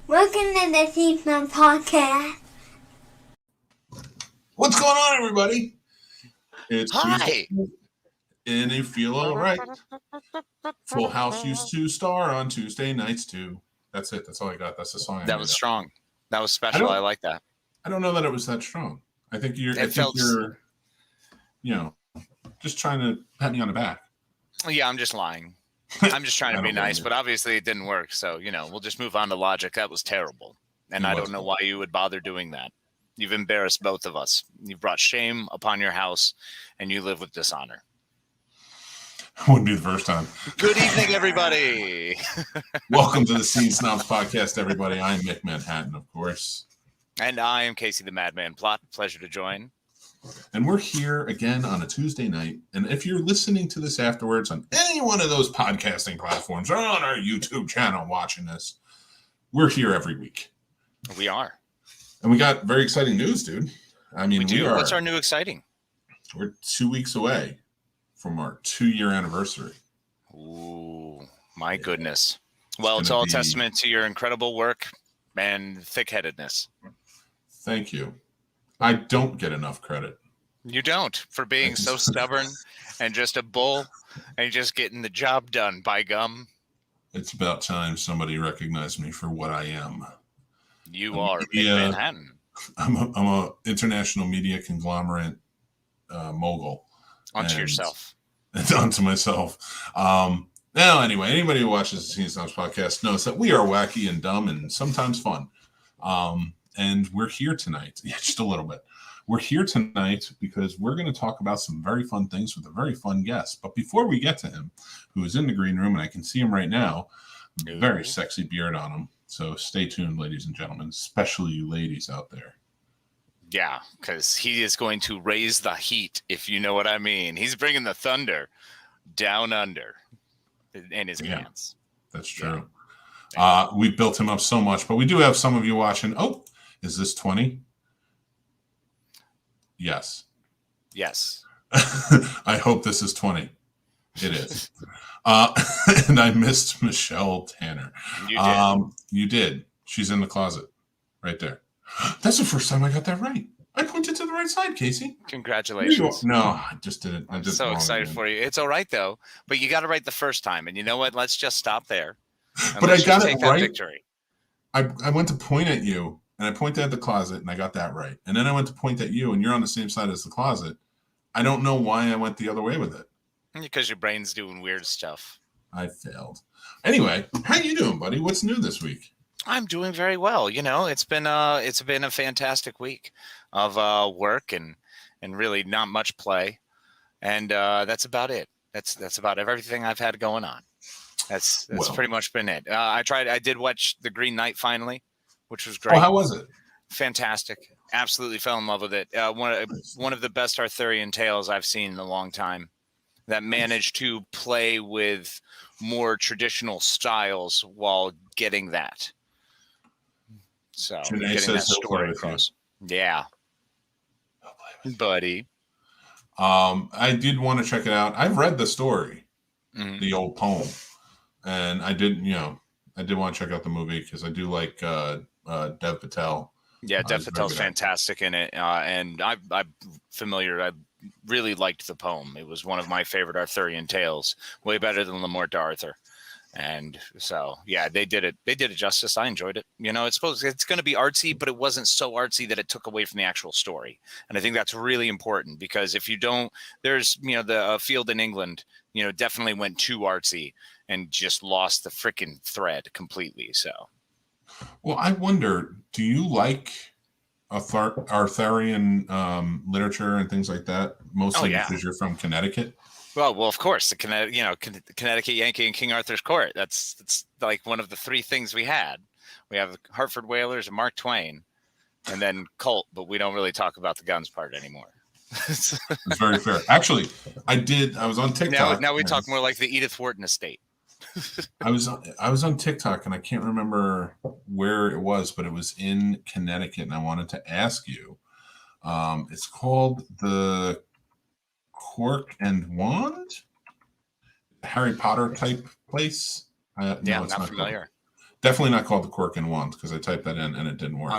Welcome to the Scene Snobs podcast. What's going on, everybody? It's Hi. Tuesday, and you feel all right. Full House used to star on Tuesday nights too. That's it. That's all I got. That's the song. That was strong. That was special. I like that. I don't know that it was that strong. I think you're, just trying to pat me on the back. Yeah, I'm just lying. I'm just trying to be nice, but obviously it didn't work. So, we'll just move on to logic. That was terrible. And I don't know why you would bother doing that. You've embarrassed both of us. You've brought shame upon your house, and you live with dishonor. Wouldn't be the first time. Good evening, everybody. Welcome to the Scene Snobs podcast, everybody. I'm Mick Manhattan, of course. And I am Casey the Madman Plot. Pleasure to join. And we're here again on a Tuesday night. And if you're listening to this afterwards on any one of those podcasting platforms or on our YouTube channel watching this, we're here every week. We are. And we got very exciting news, dude. I mean, we do. What's our new exciting? We're 2 weeks away from our 2-year anniversary. Ooh, my goodness. Well, it's all a testament to your incredible work and thick-headedness. Thank you. I don't get enough credit. You don't, for being so stubborn and just a bull and just getting the job done, by gum. It's about time somebody recognized me for what I am. You are Mick Manhattan. I'm a international media conglomerate mogul. Onto yourself. Onto myself. Now, anyway, anybody who watches the Scene Snobs podcast knows that we are wacky and dumb and sometimes fun. And we're here tonight. Yeah, just a little bit. We're here tonight because we're going to talk about some very fun things with a very fun guest. But before we get to him, who is in the green room, and I can see him right now, very sexy beard on him. So stay tuned, ladies and gentlemen, especially you ladies out there. Yeah, because he is going to raise the heat, if you know what I mean. He's bringing the thunder down under in his pants. That's true. Yeah. We built him up so much, but we do have some of you watching. Oh, is this 20? Yes. Yes. I hope this is 20. It is. And I missed Michelle Tanner. You did. You did. She's in the closet right there. That's the first time I got that right. I pointed to the right side, Casey. Congratulations. No, I just did it. I'm so excited for you. It's all right, though. But you got it right the first time. And you know what? Let's just stop there. But I got it right. Victory. I went to point at you, and I pointed at the closet, and I got that right. And then I went to point at you, and you're on the same side as the closet. I don't know why I went the other way with it. Because your brain's doing weird stuff. I failed. Anyway, how you doing, buddy? What's new this week? I'm doing very well. It's been a fantastic week of work and really not much play, and that's about it. That's about everything I've had going on. That's pretty much been it. I did watch The Green Knight finally, which was great. Oh, how was it? Fantastic. Absolutely fell in love with it. One of the best Arthurian tales I've seen in a long time, that managed to play with more traditional styles while getting that. So getting that story across. Yeah. Buddy. I did want to check it out. I've read the story, the old poem, and I did want to check out the movie because I do like Dev Patel. Yeah, Dev Patel's fantastic in it, and I'm familiar. I really liked the poem. It was one of my favorite Arthurian tales, way better than Le Morte d'Arthur. And so, yeah, they did it justice. I enjoyed it. It's going to be artsy, but it wasn't so artsy that it took away from the actual story. And I think that's really important because if you don't, there's, the field in England, definitely went too artsy and just lost the freaking thread completely. So. Well, I wonder, do you like Arthurian literature and things like that? Mostly because you're from Connecticut? Well, of course, the Connecticut Yankee and King Arthur's Court. That's like one of the three things we had. We have the Hartford Whalers and Mark Twain, and then Colt, but we don't really talk about the guns part anymore. It's very fair. Actually, I was on TikTok. Now we talk more like the Edith Wharton estate. I was on TikTok, and I can't remember where it was, but it was in Connecticut, and I wanted to ask you. It's called the Cork and Wand, Harry Potter type place. No, I'm not familiar. Definitely not called the Quirk and Wand because I typed that in and it didn't work.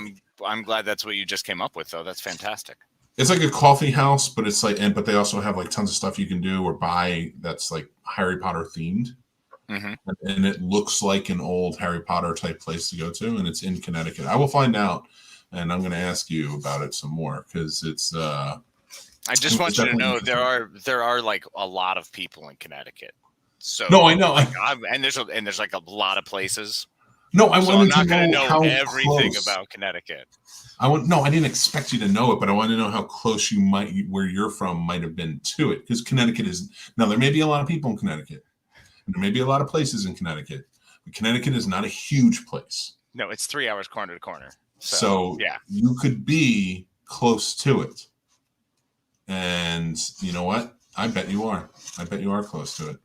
I'm glad that's what you just came up with, though. That's fantastic. It's like a coffee house, but it's like, but they also have like tons of stuff you can do or buy that's like Harry Potter themed. Mm-hmm. And it looks like an old Harry Potter type place to go to, and it's in Connecticut. I will find out, and I'm going to ask you about it some more because it's. I just want you to know there are like a lot of people in Connecticut. So no, I know, and there's like a lot of places. No, I so wanted I'm not to know how everything close. About Connecticut. I didn't expect you to know it, but I wanted to know how close you where you're from, might have been to it, because Connecticut is now. There may be a lot of people in Connecticut. There may be a lot of places in Connecticut, but Connecticut is not a huge place. No, it's 3 hours corner to corner. So yeah, you could be close to it. And you know what? I bet you are. I bet you are close to it.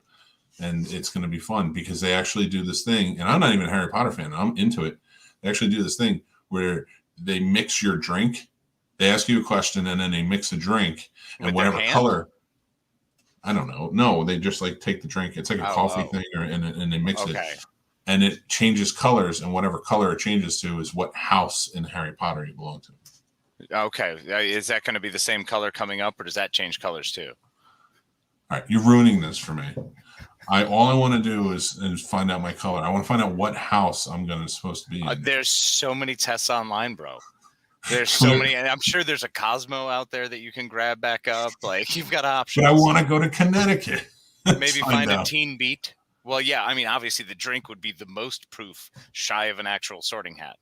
And it's going to be fun because they actually do this thing. And I'm not even a Harry Potter fan. I'm into it. They actually do this thing where they mix your drink. They ask you a question and then they mix a drink. And whatever color. I don't know. No, they just like take the drink. It's like a coffee thing, and they mix it, and it changes colors. And whatever color it changes to is what house in Harry Potter you belong to. Okay, is that going to be the same color coming up, or does that change colors too? All right, you're ruining this for me. All I want to do is find out my color. I want to find out what house I'm supposed to be in. There's so many tests online, bro. There's so many, and I'm sure there's a Cosmo out there that you can grab back up. Like, you've got options. But I want to go to Connecticut. Maybe find a teen beat. Well, yeah, I mean, obviously the drink would be the most proof shy of an actual sorting hat.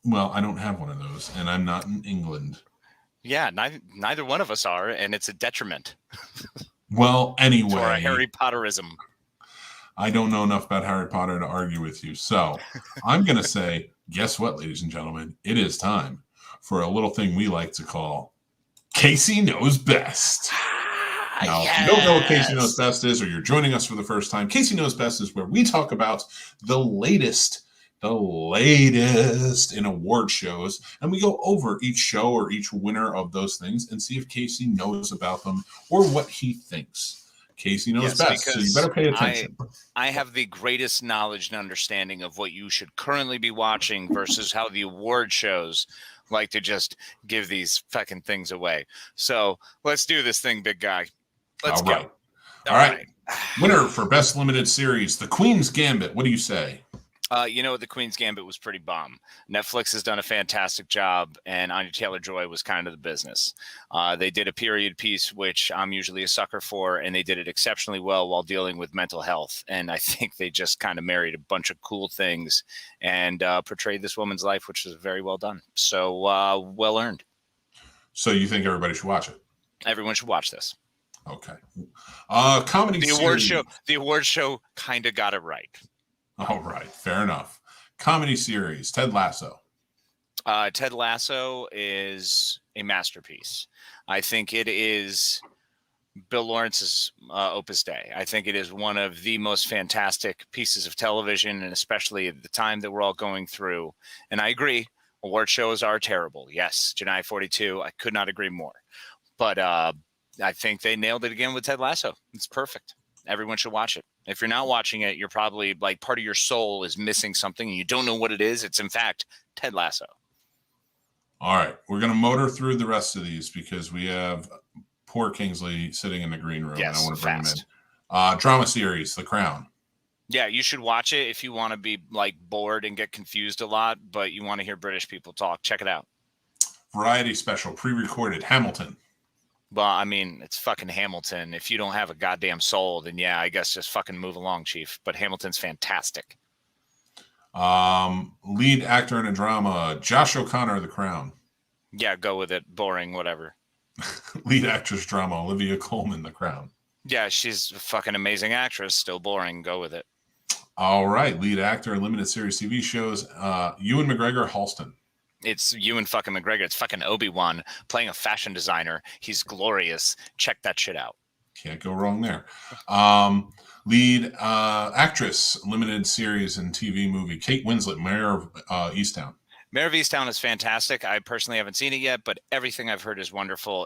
Well, I don't have one of those, and I'm not in England. Yeah, neither one of us are, and it's a detriment. Well, anyway. To our Harry Potterism. I don't know enough about Harry Potter to argue with you. So I'm going to say, guess what, ladies and gentlemen? It is time for a little thing we like to call Casey Knows Best. Now, if you don't know what Casey Knows Best is, or you're joining us for the first time, Casey Knows Best is where we talk about the latest in award shows, and we go over each show or each winner of those things and see if Casey knows about them or what he thinks. Casey knows best, so you better pay attention. I have the greatest knowledge and understanding of what you should currently be watching versus how the award shows like to just give these fucking things away. So let's do this thing, big guy. Let's go. All right. Winner for Best Limited Series, The Queen's Gambit. What do you say? The Queen's Gambit was pretty bomb. Netflix has done a fantastic job, and Anya Taylor-Joy was kind of the business. They did a period piece, which I'm usually a sucker for, and they did it exceptionally well while dealing with mental health. And I think they just kind of married a bunch of cool things and portrayed this woman's life, which was very well done. So well earned. So you think everybody should watch it? Everyone should watch this. Okay. Comedy series. The award show kind of got it right. All right, fair enough. Comedy series, Ted Lasso. Ted Lasso is a masterpiece. I think it is Bill Lawrence's Opus Dei. I think it is one of the most fantastic pieces of television, and especially at the time that we're all going through. And I agree, award shows are terrible. Yes, Janai 42, I could not agree more. But I think they nailed it again with Ted Lasso. It's perfect. Everyone should watch it. If you're not watching it, you're probably like part of your soul is missing something and you don't know what it is. It's in fact Ted Lasso. All right. We're going to motor through the rest of these because we have poor Kingsley sitting in the green room. Yes, and I want to bring him in. Drama series, The Crown. Yeah, you should watch it if you want to be like bored and get confused a lot, but you want to hear British people talk. Check it out. Variety special, pre-recorded, Hamilton. Well, I mean, it's fucking Hamilton. If you don't have a goddamn soul, then yeah, I guess just fucking move along, Chief. But Hamilton's fantastic. Lead actor in a drama, Josh O'Connor, The Crown. Yeah, go with it. Boring, whatever. Lead actress drama, Olivia Colman, The Crown. Yeah, she's a fucking amazing actress. Still boring. Go with it. All right. Lead actor in limited series TV shows, Ewan McGregor, Halston. It's Ewan fucking McGregor. It's fucking Obi-Wan playing a fashion designer. He's glorious. Check that shit out. Can't go wrong there. Lead actress, limited series and TV movie, Kate Winslet, Mayor of Easttown. Mayor of Easttown is fantastic. I personally haven't seen it yet, but everything I've heard is wonderful.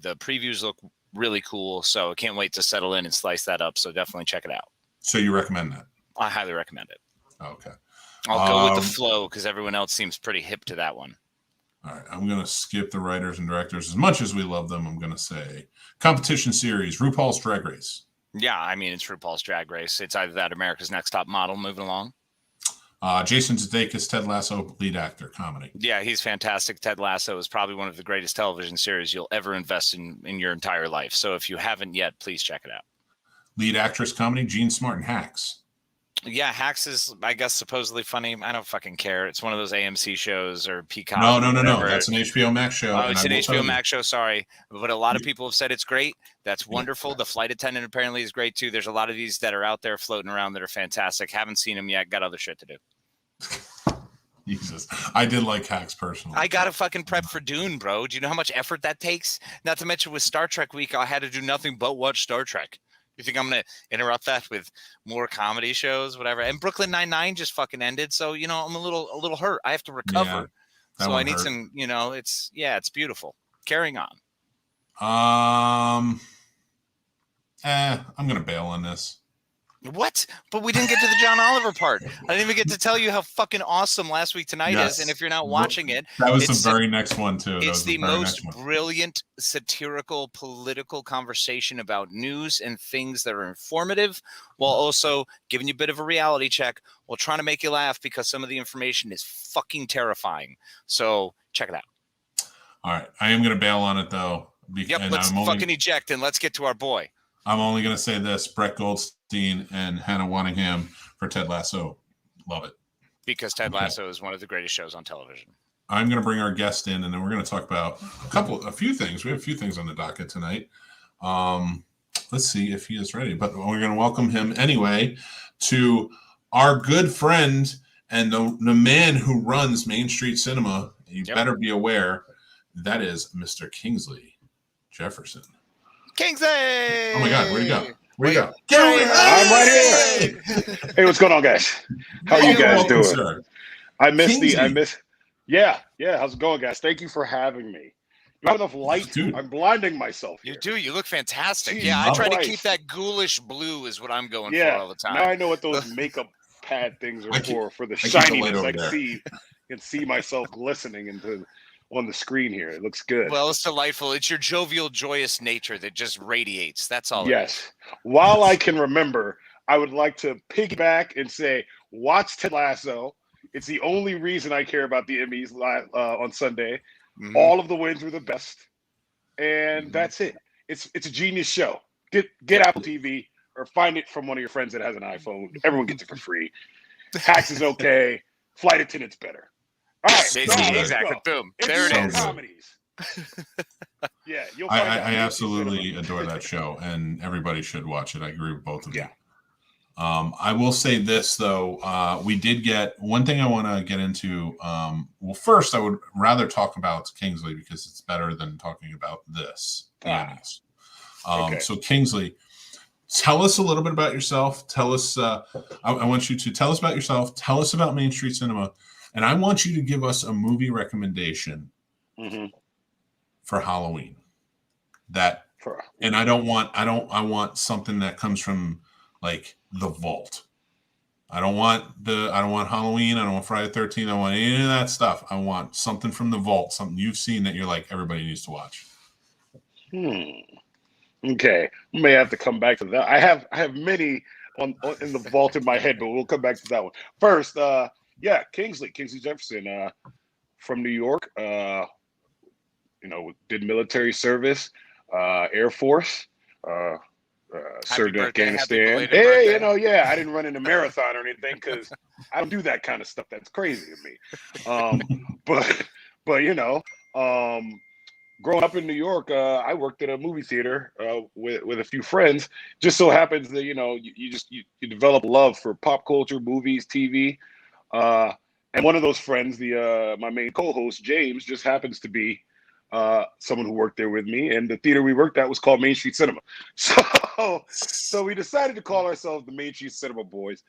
The previews look really cool, so I can't wait to settle in and slice that up. So definitely check it out. So you recommend that? I highly recommend it. Okay. I'll go with the flow because everyone else seems pretty hip to that one. All right. I'm going to skip the writers and directors. As much as we love them, I'm going to say competition series, RuPaul's Drag Race. Yeah, I mean, it's RuPaul's Drag Race. It's either that America's Next Top Model moving along. Jason Sudeikis, Ted Lasso, lead actor, comedy. Yeah, he's fantastic. Ted Lasso is probably one of the greatest television series you'll ever invest in your entire life. So if you haven't yet, please check it out. Lead actress, comedy, Jean Smart and Hacks. Yeah, Hacks is, I guess, supposedly funny. I don't fucking care. It's one of those AMC shows or Peacock. No. That's an HBO Max show. Oh, it's an HBO Max show. Sorry. But a lot of people have said it's great. That's wonderful. Yeah. The flight attendant apparently is great, too. There's a lot of these that are out there floating around that are fantastic. Haven't seen them yet. Got other shit to do. Jesus. I did like Hacks personally. I got to fucking prep for Dune, bro. Do you know how much effort that takes? Not to mention with Star Trek week, I had to do nothing but watch Star Trek. You think I'm going to interrupt that with more comedy shows, whatever? And Brooklyn Nine-Nine just fucking ended. So, I'm a little hurt. I have to recover. Yeah, so I need some, it's beautiful. Carrying on. I'm going to bail on this. What? But we didn't get to the John Oliver part. I didn't even get to tell you how fucking awesome Last Week Tonight is. And if you're not watching it, that was the very next one too. It's the most brilliant satirical political conversation about news and things that are informative, while also giving you a bit of a reality check, while trying to make you laugh because some of the information is fucking terrifying. So check it out. All right, I am going to bail on it though. Let's fucking eject and let's get to our boy. I'm only going to say this: Brett Goldstein and Hannah Waddingham for Ted Lasso. Love it. Because Ted Lasso is one of the greatest shows on television. I'm going to bring our guest in, and then we're going to talk about a few things. We have a few things on the docket tonight. Let's see if he is ready. But we're going to welcome him anyway to our good friend and the man who runs Main Street Cinema. You better be aware. That is Mr. Kingsley Jefferson. Kingsley! Oh my God, where'd he go? Where'd he go? I'm right here. Hey, what's going on, guys? How are you guys doing? Sir. I missed. Yeah. How's it going, guys? Thank you for having me. You have enough light? Dude. I'm blinding myself here. You do. You look fantastic. Jeez, I try to keep that ghoulish blue is what I'm going for all the time. Now I know what those makeup pad things are for the shininess. I can see myself glistening on the screen here. It looks good. Well, it's delightful. It's your jovial, joyous nature that just radiates. That's all. Yes. While I can remember, I would like to piggyback and say, watch Ted Lasso. It's the only reason I care about the Emmys on Sunday. Mm-hmm. All of the wins were the best. And that's it. It's a genius show. Get Apple TV or find it from one of your friends that has an iPhone. Everyone gets it for free. Hacks is okay. Flight Attendant's better. All right, exactly. Boom. There it is. Comedies. Yeah, I absolutely adore that show, and everybody should watch it. I agree with both of you. I will say this though, we did get one thing I want to get into. Well, first, I would rather talk about Kingsley because it's better than talking about this. So Kingsley, tell us a little bit about yourself. Tell us. I want you to tell us about yourself. Tell us about Main Street Cinema. And I want you to give us a movie recommendation for Halloween. I want something that comes from like the vault. I don't want Halloween. I don't want Friday the 13th. I don't want any of that stuff. I want something from the vault, something you've seen that you're like, everybody needs to watch. Okay. We may have to come back to that. I have many in the vault in my head, but we'll come back to that one. First, Kingsley Jefferson, from New York, did military service, Air Force, served in Afghanistan. Hey, I didn't run in a marathon or anything because I don't do that kind of stuff. That's crazy to me. But growing up in New York, I worked at a movie theater with a few friends. Just so happens that you develop love for pop culture, movies, TV. And one of those friends, my main co-host, James, just happens to be someone who worked there with me. And the theater we worked at was called Main Street Cinema. So we decided to call ourselves the Main Street Cinema Boys.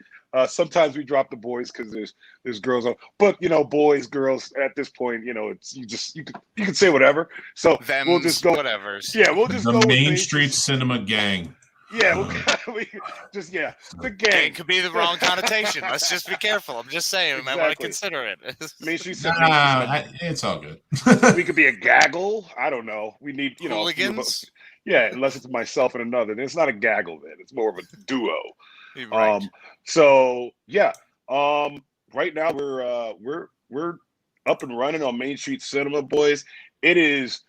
Sometimes we drop the boys because there's girls on. But, boys, girls, at this point, it's you can say whatever. So we'll just go. Whatevers. Yeah, we'll just the go Main Street Cinema Gang. Yeah, we just the gang. Gang could be the wrong connotation. Let's just be careful. I'm just saying, we might want to consider it. Main Street it's all good. We could be a gaggle. I don't know. We need hooligans. Unless it's myself and another, then it's not a gaggle. Then it's more of a duo. Right. Right now we're up and running on Main Street Cinema, boys. It is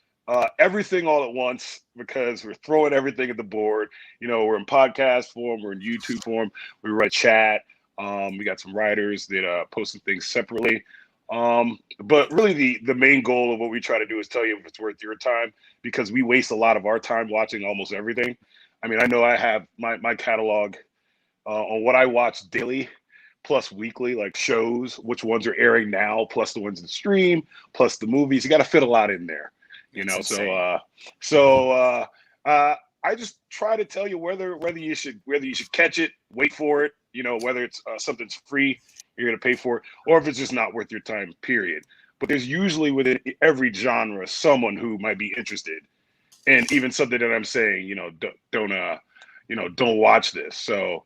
everything all at once because we're throwing everything at the board. We're in podcast form, we're in YouTube form, we write chat. We got some writers that posted things separately. But really the main goal of what we try to do is tell you if it's worth your time, because we waste a lot of our time watching almost everything. I mean, I know I have my catalog on what I watch daily plus weekly, like shows, which ones are airing now, plus the ones in stream, plus the movies. You got to fit a lot in there, So I just try to tell you whether you should catch it, wait for it, whether it's something's free, you're going to pay for it, or if it's just not worth your time, period. But there's usually within every genre someone who might be interested, and even something that I'm saying, don't watch this. So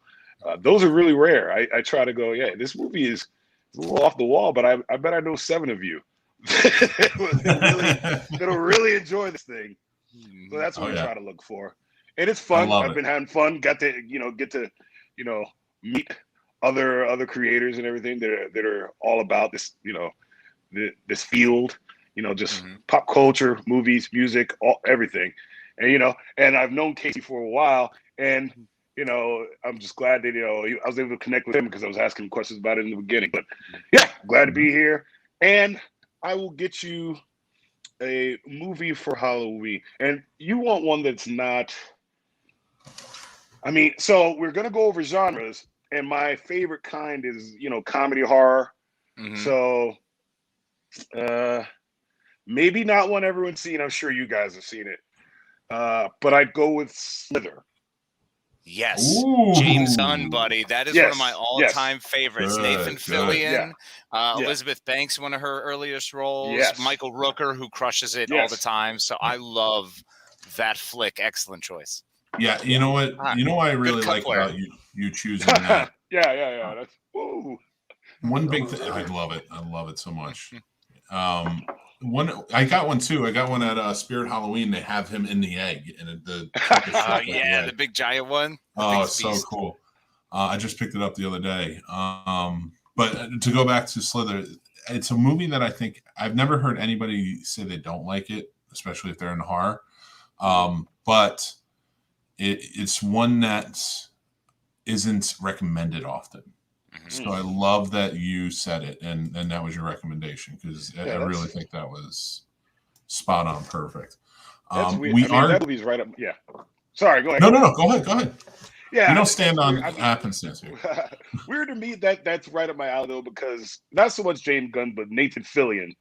those are really rare. I try to go, this movie is a little off the wall, but I bet I know 7 of you that'll really enjoy this thing. So that's what I try to look for, and it's fun. I've been having fun. Got to get to meet other creators and everything that are all about this this field. Just pop culture, movies, music, everything, and I've known Casey for a while, and I'm just glad that I was able to connect with him because I was asking him questions about it in the beginning. But glad to be here, and I will get you a movie for Halloween. And you want one that's not, so we're going to go over genres, and my favorite kind is, comedy horror. So maybe not one everyone's seen. I'm sure you guys have seen it. But I'd go with Slither. Yes. Ooh. James Gunn, buddy. That is one of my all-time favorites. Good, Nathan Fillion, Yeah. Elizabeth Banks, one of her earliest roles. Yes. Michael Rooker, who crushes it all the time. So I love that flick. Excellent choice. Yeah, you know what? You know what I really like about you choosing that? Yeah. That's one big thing. I love it. I love it so much. I got one too. I got one at Spirit Halloween. They have him in the egg, and the big giant one. Oh, it's so cool. I just picked it up the other day. But to go back to Slither, it's a movie that I think I've never heard anybody say they don't like it, especially if they're in horror. But it's one that isn't recommended often. So I love that you said it, and that was your recommendation, because I really think that was spot on, perfect. That movie's right up. Yeah. Sorry, go ahead. No. Go ahead. Yeah. We don't stand on happenstance here. Weird to me that's right up my alley though, because not so much James Gunn, but Nathan Fillion.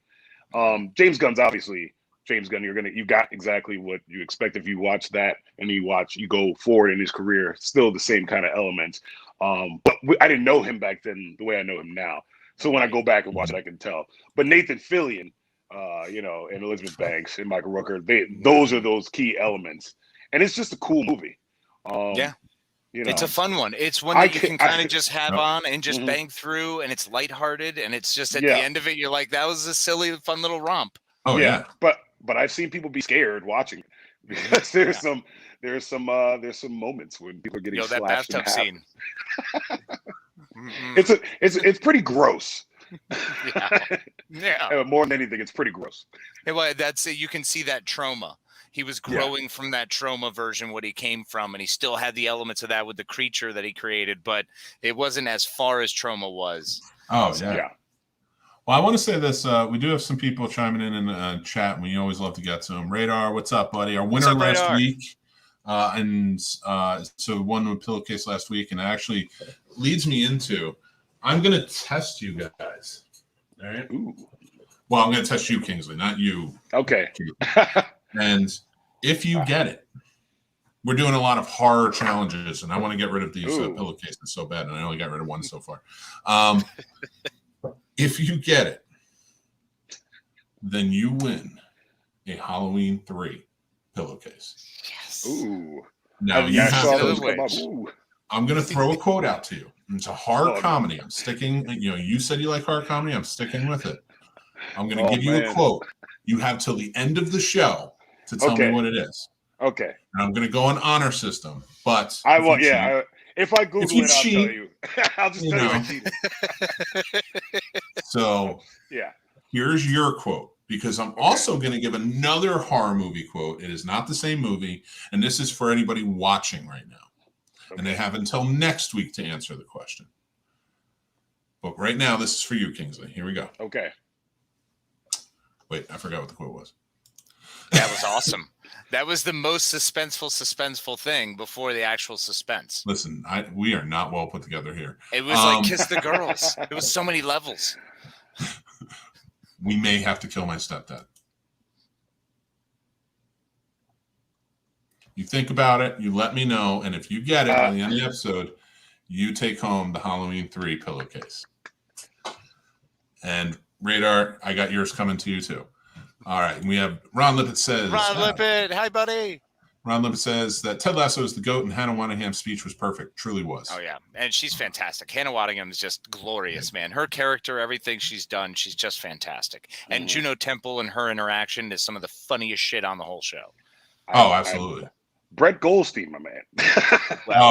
James Gunn's obviously James Gunn. You got exactly what you expect if you watch that, and you go forward in his career, still the same kind of elements. But I didn't know him back then the way I know him now. So when I go back and watch it, I can tell. But Nathan Fillion, and Elizabeth Banks and Michael Rooker, those are those key elements. And it's just a cool movie. It's a fun one. It's one that you can kind of just have on and just bang through, and it's lighthearted, and it's just at the end of it, you're like, that was a silly, fun little romp. Oh yeah. But I've seen people be scared watching it, because there's some moments when people are getting that slashed bathtub scene. It's pretty gross. Yeah. More than anything, it's pretty gross. Well, that's it. You can see that trauma. He was growing from that trauma version, what he came from, and he still had the elements of that with the creature that he created, but it wasn't as far as trauma was. Oh yeah. Well, I want to say this. We do have some people chiming in chat, and we always love to get to them. Radar, what's up, buddy? Our winner last week. So won with Pillowcase last week, and it actually leads me into, I'm going to test you guys. All right. Ooh. Well, I'm going to test you, Kingsley, not you. Okay. And if you get it, we're doing a lot of horror challenges, and I want to get rid of these pillowcases so bad, and I only got rid of one so far. If you get it, then you win a Halloween 3 pillowcase. Yes. Ooh. No, you I have saw to- those come up. Witch. Ooh. I'm going to throw a quote out to you. It's a horror Oh, no. comedy. I'm sticking, you said you like horror comedy. I'm sticking with it. I'm going to Oh, give you a man. quote. You have till the end of the show to tell me Okay. what it is. Okay. And I'm going to go on honor system. But I if will. you Yeah. If I Google you it, I'll cheat, tell you. I'll just you tell you I know. cheated. So Yeah. here's your quote, because I'm Okay. also going to give another horror movie quote. It is not the same movie, and this is for anybody watching right now. And they Okay. have until next week to answer the question. But right now, this is for you, Kingsley. Here we go. Okay. Wait, I forgot what the quote was. That was awesome. That was the most suspenseful thing before the actual suspense. Listen, we are not well put together here. It was like Kiss the Girls. It was so many levels. We may have to kill my stepdad. You think about it, you let me know, and if you get it by the end of the episode, you take home the Halloween 3 pillowcase. And Radar, I got yours coming to you too. All right, and we have Ron Lippett says. Ron Lippett, hi buddy. Ron Lippett says that Ted Lasso is the GOAT and Hannah Waddingham's speech was perfect. Truly was. Oh, yeah. And she's fantastic. Hannah Waddingham is just glorious, man. Her character, everything she's done, she's just fantastic. And Juno Temple and her interaction is some of the funniest shit on the whole show. Oh, absolutely. Brett Goldstein, my man.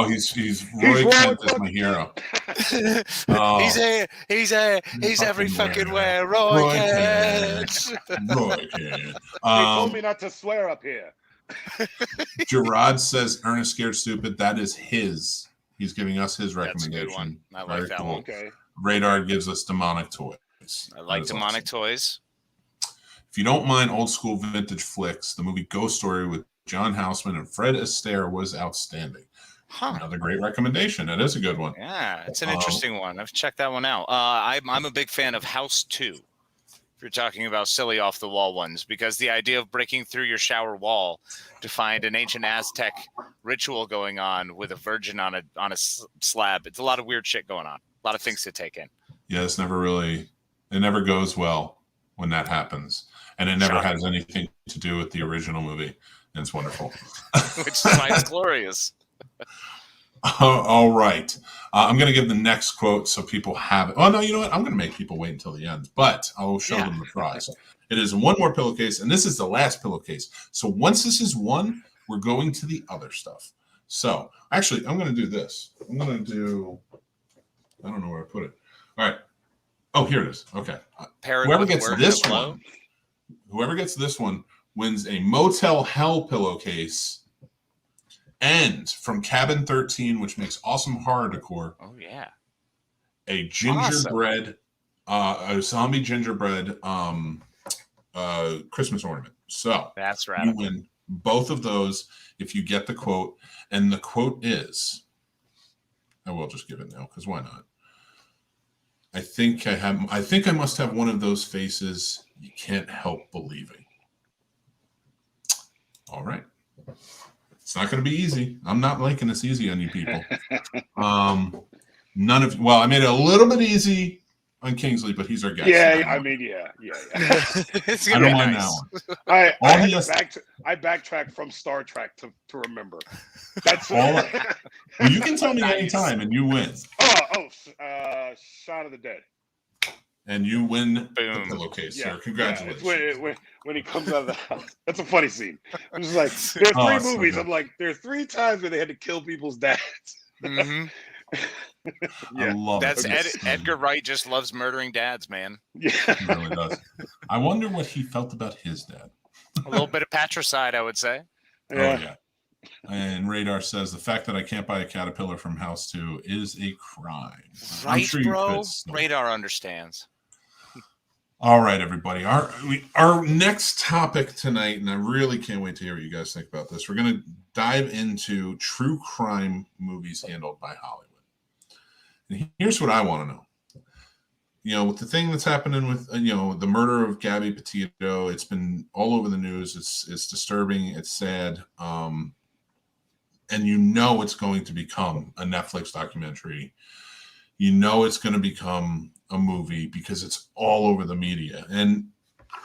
He's Roy Kent is my hero. He's every fucking where. Roy Kent. Roy Kent. They told me not to swear up here. Gerard says Ernest Scared Stupid. That is his. He's giving us his recommendation. That's a good one. I like Very that cool. one. Okay. Radar gives us Demonic Toys. I like Demonic Toys. If you don't mind old school vintage flicks, the movie Ghost Story with John Houseman and Fred Astaire was outstanding. Another great recommendation. That is a good one. Yeah, it's an interesting one. I've checked that one out. I'm a big fan of House 2. If you're talking about silly off the wall ones, because the idea of breaking through your shower wall to find an ancient Aztec ritual going on with a virgin on a slab, it's a lot of weird shit going on. A lot of things to take in. Yeah, it never goes well when that happens. And it never has anything to do with the original movie. And it's wonderful. Which is why it's glorious. All right. I'm going to give the next quote so people have it. Oh, no, you know what? I'm going to make people wait until the end, but I will show them the prize. It is one more pillowcase, and this is the last pillowcase. So once this is one, we're going to the other stuff. So actually, I'm going to do this. I'm going to do, I don't know where I put it. All right. Oh, here it is. Okay. Whoever gets this one wins a Motel Hell pillowcase. And from Cabin 13, which makes awesome horror decor. Oh, yeah. A gingerbread, a zombie gingerbread Christmas ornament. So that's right. You win both of those if you get the quote. And the quote is, I will just give it now, because why not? I think I must have one of those faces you can't help believing. All right. It's not going to be easy. I'm not making this easy on you people. I made it a little bit easy on Kingsley, but he's our guest. Yeah, I don't mind that one. I backtracked from Star Trek to remember. That's well, you can tell me anytime, and you win. Shaun of the Dead. And you win the pillowcase, sir. Congratulations. Yeah, when he comes out of the house. That's a funny scene. I'm just like, there are three movies. So I'm like, there are 3 times where they had to kill people's dads. Mm-hmm. I love it. Edgar Wright just loves murdering dads, man. Yeah. He really does. I wonder what he felt about his dad. A little bit of patricide, I would say. Yeah. Oh, yeah. And Radar says the fact that I can't buy a caterpillar from House 2 is a crime. Right, I'm sure bro? You could, Radar understands. All right, everybody. Our next topic tonight, and I really can't wait to hear what you guys think about this. We're going to dive into true crime movies handled by Hollywood. And here's what I want to know. With the thing that's happening with, the murder of Gabby Petito, it's been all over the news. It's disturbing. It's sad. And it's going to become a Netflix documentary. It's going to become a movie because it's all over the media. And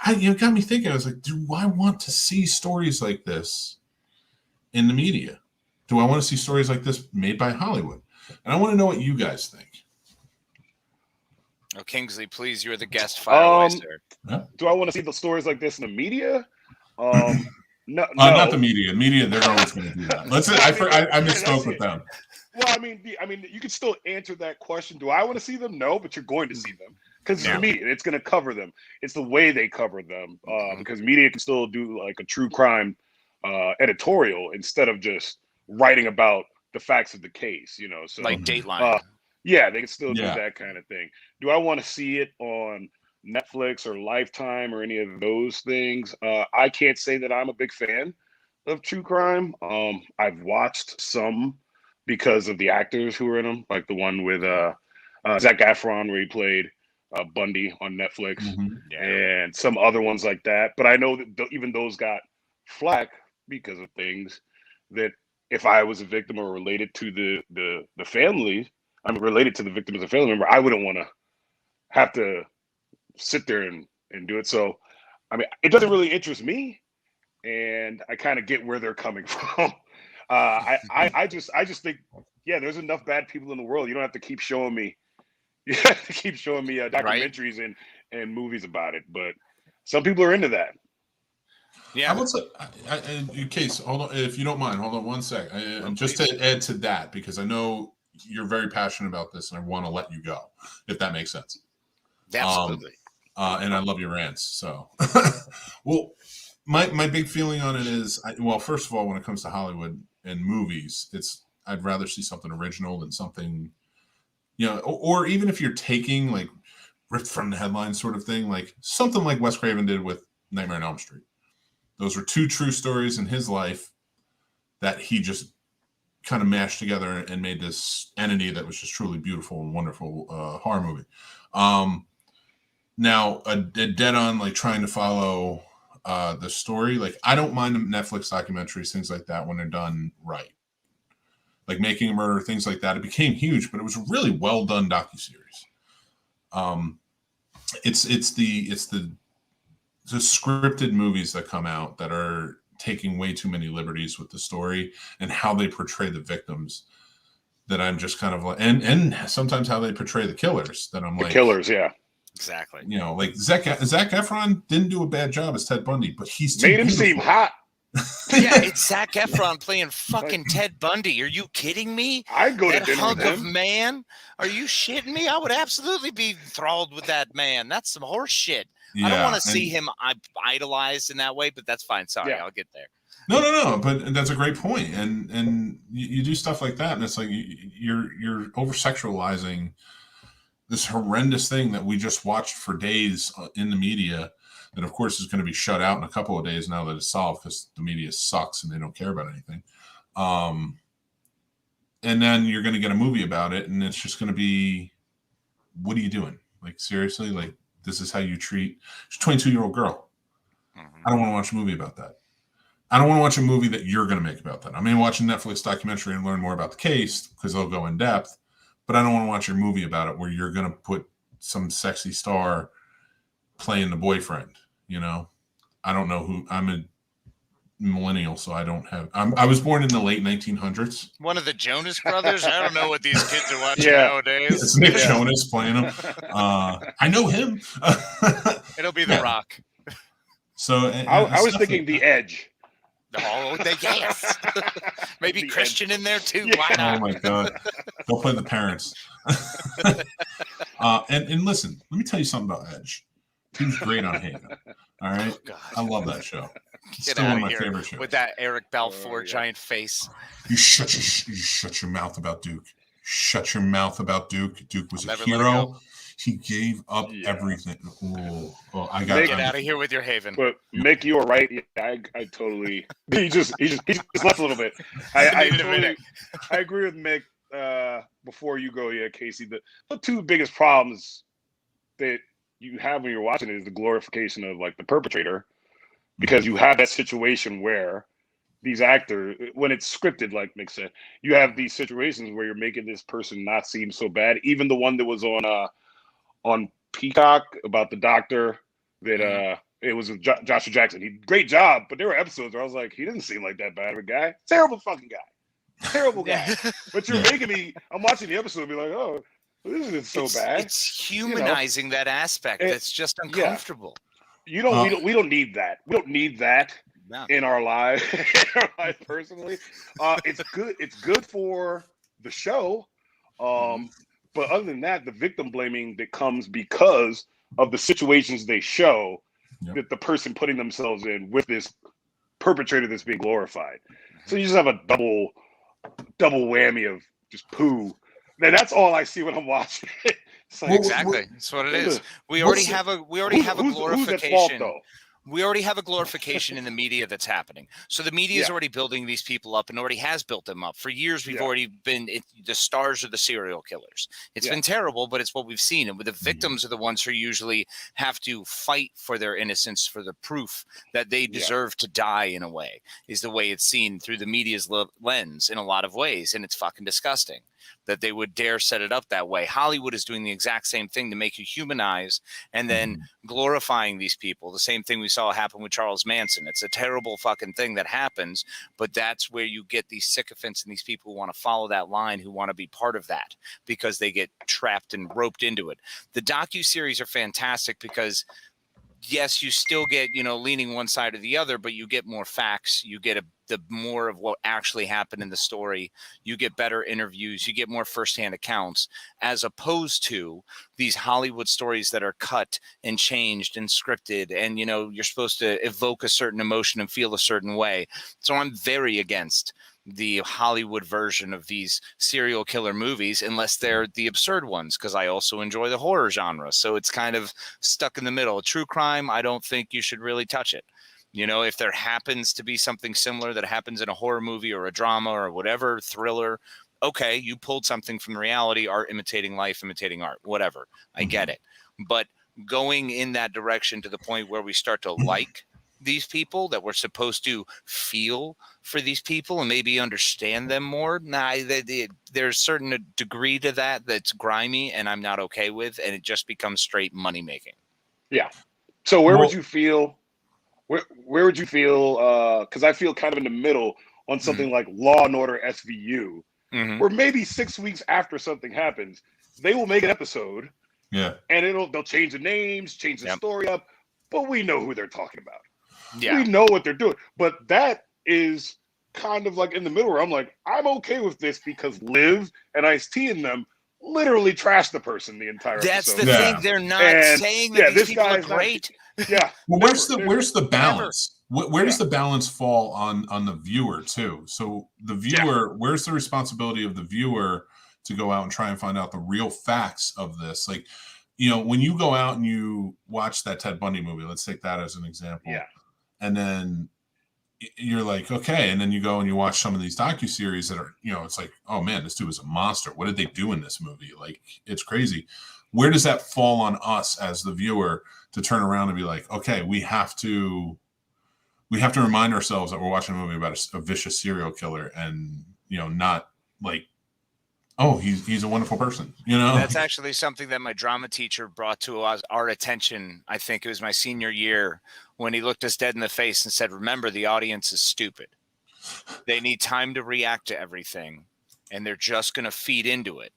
it got me thinking, I was like, do I want to see stories like this in the media? do I want to see stories like this made by Hollywood? And I want to know what you guys think. Oh, Kingsley, please, you're the guest. Fire away, sir. Yeah. Do I want to see the stories like this in the media? No, Not the media. Media, they're always going to do that. I misspoke with them. Well, I mean, you can still answer that question. Do I want to see them? No, but you're going to see them because it's the media. It's going to cover them. It's the way they cover them because media can still do like a true crime editorial instead of just writing about the facts of the case. You know, so like Dateline. Yeah, they can still do that kind of thing. Do I want to see it on Netflix or Lifetime or any of those things? I can't say that I'm a big fan of true crime. I've watched some because of the actors who were in them, like the one with Zac Efron where he played Bundy on Netflix, and some other ones like that. But I know that even those got flack because of things that if I was a victim or related to the family, I'm related to the victim as a family member, I wouldn't want to have to sit there and do it. So, I mean, it doesn't really interest me, and I kind of get where they're coming from. I just think, yeah, there's enough bad people in the world. You don't have to keep showing me. You have to keep showing me documentaries and movies about it. But some people are into that. Yeah. I would say, in case, hold on, if you don't mind, hold on one sec. Just to add to that, because I know you're very passionate about this, and I want to let you go, if that makes sense. Absolutely. And I love your rants. So, well, my big feeling on it is, first of all, when it comes to Hollywood and movies, I'd rather see something original than something, or even if you're taking like ripped from the headline sort of thing, like something like Wes Craven did with Nightmare on Elm Street. Those were two true stories in his life that he just kind of mashed together and made this entity that was just truly beautiful and wonderful horror movie. Now a dead on like trying to follow the story, like I don't mind Netflix documentaries, things like that when they're done right, like Making a Murder, things like that. It became huge, but it was a really well done docuseries. It's the scripted movies that come out that are taking way too many liberties with the story and how they portray the victims that I'm just kind of like, and sometimes how they portray the killers that I'm like, killers, yeah, exactly. Like Zac Efron didn't do a bad job as Ted Bundy, but he's made him seem hot. Yeah, it's Zac Efron playing fucking Ted Bundy. Are you kidding me? I'd go that to dinner hunk with him. of man. Are you shitting me? I would absolutely be enthralled with that man. That's some horse shit. Yeah, I don't want to see him idolized in that way, but that's fine. Sorry, I'll get there. No, but that's a great point. And you do stuff like that, and it's like you're over sexualizing this horrendous thing that we just watched for days in the media. That of course is going to be shut out in a couple of days now that it's solved because the media sucks and they don't care about anything. And then you're going to get a movie about it, and it's just going to be, what are you doing? Like seriously, like. This is how you treat a 22-year-old girl. I don't want to watch a movie about that. I don't want to watch a movie that you're going to make about that. I may watch a Netflix documentary and learn more about the case because they'll go in depth, but I don't want to watch your movie about it where you're going to put some sexy star playing the boyfriend. I don't know who. I'm a millennial, so I don't have. I was born in the late 1900s. One of the Jonas Brothers. I don't know what these kids are watching nowadays. It's Nick Jonas playing him. I know him. It'll be The Rock. So I was thinking The Edge. Oh, yes. Maybe Christian in there too. Why not? Oh my God, they'll play the parents. And listen, let me tell you something about Edge. He was great on Haven. All right, I love that show. It's still one of my favorite shows. With that Eric Balfour giant face. You shut your mouth about Duke. Shut your mouth about Duke. Duke was a hero. He gave up everything. I got get out of here with your Haven. But Mick, you were right. Yeah, I totally. He just left a little bit. I agree with Mick. Before you go, Casey. The two biggest problems that you have when you're watching it is the glorification of like the perpetrator, because you have that situation where these actors, when it's scripted, like Mick said, you have these situations where you're making this person not seem so bad. Even the one that was on Peacock about the doctor that it was Joshua Jackson. Great job, but there were episodes where I was like, he didn't seem like that bad of a guy. Terrible fucking guy. Terrible guy. Yeah. But you're making me. I'm watching the episode and be like, oh, this isn't so bad. It's humanizing that aspect. That's just uncomfortable. We don't need that. We don't need that in our lives. Personally, it's good. It's good for the show. But other than that, the victim blaming that comes because of the situations they show that the person putting themselves in with this perpetrator that's being glorified. So you just have a double whammy of just poo. And that's all I see when I'm watching. Like, exactly, that's what it is. We already have a glorification. Who's at fault, though? We already have a glorification in the media that's happening. So the media is already building these people up and already has built them up. For years, we've already been the stars are the serial killers. It's been terrible, but it's what we've seen. And the victims are the ones who usually have to fight for their innocence, for the proof that they deserve to die in a way, is the way it's seen through the media's lens in a lot of ways. And it's fucking disgusting that they would dare set it up that way. Hollywood is doing the exact same thing to make you humanize and then glorifying these people. The same thing we saw happen with Charles Manson. It's a terrible fucking thing that happens, but that's where you get these sycophants and these people who want to follow that line, who want to be part of that because they get trapped and roped into it. The docuseries are fantastic because yes, you still get, leaning one side or the other, but you get more facts. You get the more of what actually happened in the story. You get better interviews. You get more firsthand accounts, as opposed to these Hollywood stories that are cut and changed and scripted. And, you're supposed to evoke a certain emotion and feel a certain way. So I'm very against the Hollywood version of these serial killer movies, unless they're the absurd ones, because I also enjoy the horror genre. So it's kind of stuck in the middle. True crime, I don't think you should really touch it. If there happens to be something similar that happens in a horror movie or a drama or whatever, thriller, okay, you pulled something from reality, art imitating life, imitating art, whatever. I get it. But going in that direction to the point where we start to like these people, that we're supposed to feel for these people and maybe understand them more. There's a certain degree to that's grimy and I'm not okay with, and it just becomes straight money making. Yeah. So where would you feel? Where would you feel? Because I feel kind of in the middle on something like Law and Order SVU, where maybe 6 weeks after something happens, they will make an episode. Yeah. And they'll change the names, change the story up, but we know who they're talking about. Yeah. We know what they're doing. But that is kind of like in the middle where I'm like, I'm okay with this because Liv and Ice-T and them literally trashed the person the entire episode. That's the thing. They're not saying that these people are great. Well, where's the balance? Where does the balance fall on the viewer too? So the viewer, where's the responsibility of the viewer to go out and try and find out the real facts of this? Like, when you go out and you watch that Ted Bundy movie, let's take that as an example. Yeah. And then you're like, okay. And then you go and you watch some of these docuseries that are, it's like, oh man, this dude was a monster. What did they do in this movie? Like, it's crazy. Where does that fall on us as the viewer to turn around and be like, okay, we have to remind ourselves that we're watching a movie about a vicious serial killer and, not like, oh, he's a wonderful person, That's actually something that my drama teacher brought to our attention. I think it was my senior year when he looked us dead in the face and said, remember, the audience is stupid. They need time to react to everything, and they're just going to feed into it.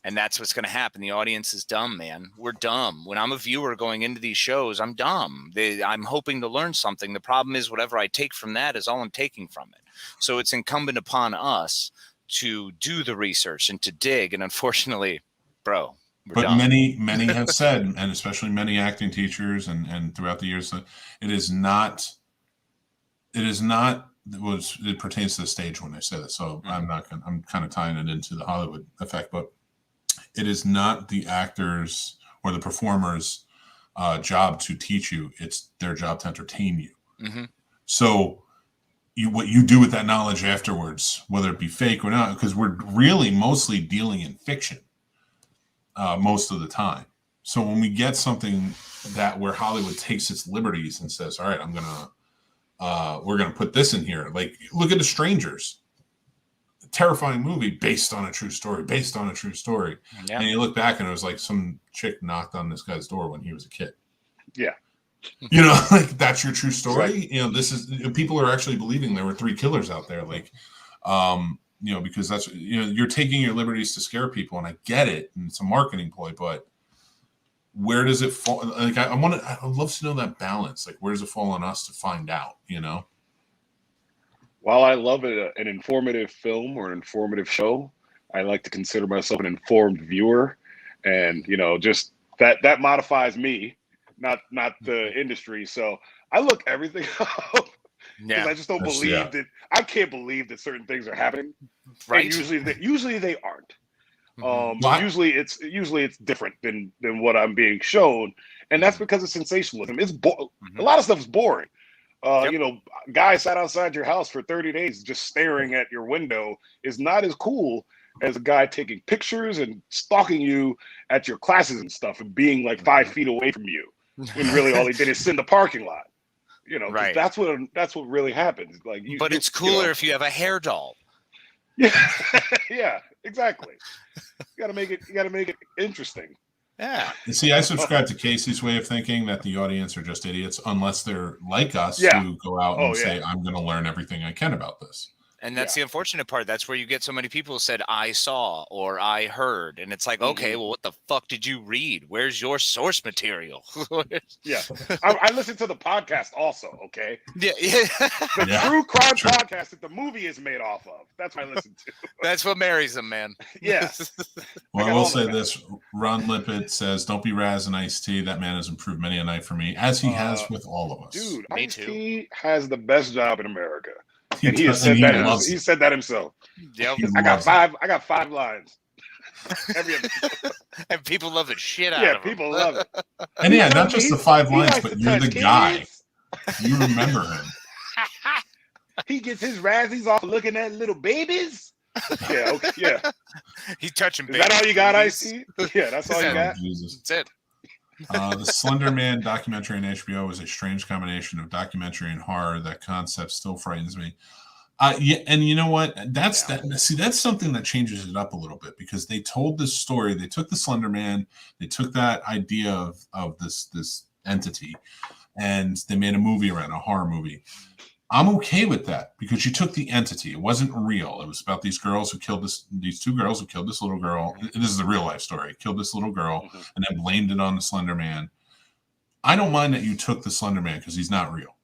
And that's what's going to happen. The audience is dumb, man. We're dumb. When I'm a viewer going into these shows, I'm dumb. I'm hoping to learn something. The problem is whatever I take from that is all I'm taking from it. So it's incumbent upon us to do the research and to dig. And unfortunately, we're dumb. many have said, and especially many acting teachers and throughout the years, it pertains to the stage when they say that. So I'm kind of tying it into the Hollywood effect, but it is not the actors or the performers' job to teach you. It's their job to entertain you. So what you do with that knowledge afterwards, whether it be fake or not, because we're really mostly dealing in fiction most of the time. So when we get something where Hollywood takes its liberties and says, all right, we're gonna put this in here. Like, look at The Strangers. Terrifying movie based on a true story. Yeah. And you look back and it was like some chick knocked on this guy's door when he was a kid. Yeah. Like, that's your true story. Right. This is, people are actually believing there were 3 killers out there. Like, because that's, you're taking your liberties to scare people, and I get it, and it's a marketing ploy, but where does it fall? Like, I'd love to know that balance. Like, where does it fall on us to find out, While I love an informative film or an informative show, I like to consider myself an informed viewer, and just that modifies me, not the industry. So I look everything up because I just don't believe that. I can't believe that certain things are happening, right? And usually they aren't. Usually it's different than what I'm being shown, and that's because of sensationalism. It's a lot of stuff is boring. Guy sat outside your house for 30 days just staring at your window is not as cool as a guy taking pictures and stalking you at your classes and stuff and being like 5 feet away from you when really all he did is sit in the parking lot. Right. That's what really happens. Like, but it's cooler if you have a hair doll. Yeah, yeah, exactly. You gotta make it interesting. Yeah. See, I subscribe to Casey's way of thinking that the audience are just idiots unless they're like us who go out and say, I'm going to learn everything I can about this. And that's the unfortunate part. That's where you get so many people who said, I saw or I heard. And it's like, okay, well, what the fuck did you read? Where's your source material? Yeah. I listen to the podcast also, okay? Yeah. The true crime podcast that the movie is made off of. That's what I listen to. That's what marries them, man. Yeah. Well, I will say this. Ron Lippett says, don't be Raz and Ice-T. That man has improved many a night for me, as he has with all of us. Dude, Me Ice-T has the best job in America. And he said that himself. Yep. I got 5 lines. Every episode. And people love the shit out of it. Yeah, people love it. And not just the 5 lines, but you're the guy. You remember him. He gets his Razzies off looking at little babies. Yeah, okay, yeah. He's touching babies. Is that all you got, Ice-T? Yeah, that's all you got? Jesus. That's it. The Slenderman documentary on HBO is a strange combination of documentary and horror. That concept still frightens me. And you know what? That's something that changes it up a little bit, because they told this story. They took the Slenderman, they took that idea of this entity, and they made a movie around a horror movie. I'm okay with that, because you took the entity. It wasn't real. It was about these girls who killed these 2 girls who killed this little girl. This is a real life story. Killed this little girl and then blamed it on the Slender Man. I don't mind that you took the Slender Man, because he's not real,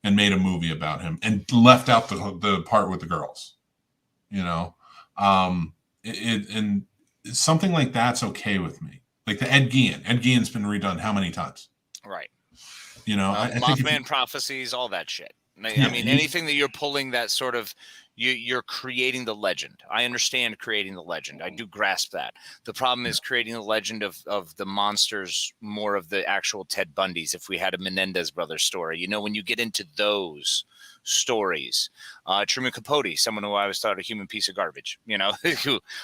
and made a movie about him and left out the part with the girls. And something like that's okay with me. Like the Ed Gein. Ed Gein's been redone how many times? Right. I think Mothman prophecies, all that shit. I mean, anything that you're pulling that sort of, you're creating the legend. I understand creating the legend. I do grasp that. The problem is creating the legend of the monsters, more of the actual Ted Bundys. If we had a Menendez brothers story, when you get into those stories, Truman Capote, someone who I always thought a human piece of garbage,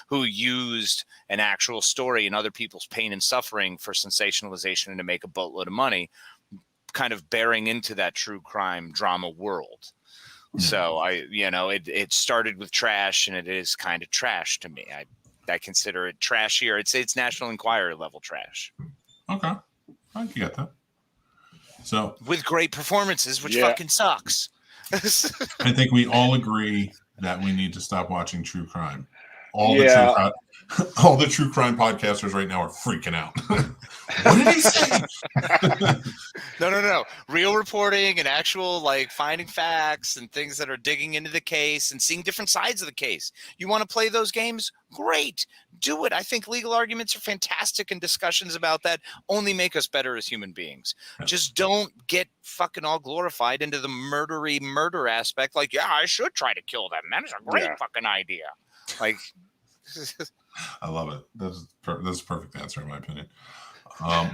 who used an actual story and other people's pain and suffering for sensationalization and to make a boatload of money, kind of bearing into that true crime drama world. So it started with trash, and it is kind of trash to me. I consider it trashier. I'd say it's National Enquirer level trash. Okay, I can get that. So with great performances, which fucking sucks. I think we all agree that we need to stop watching true crime. All the true crime podcasters right now are freaking out. What did he say? No. Real reporting and actual finding facts and things that are digging into the case and seeing different sides of the case. You want to play those games? Great. Do it. I think legal arguments are fantastic, and discussions about that only make us better as human beings. Yeah. Just don't get fucking all glorified into the murder aspect. I should try to kill them. That is a great fucking idea. I love it. That's a perfect answer in my opinion.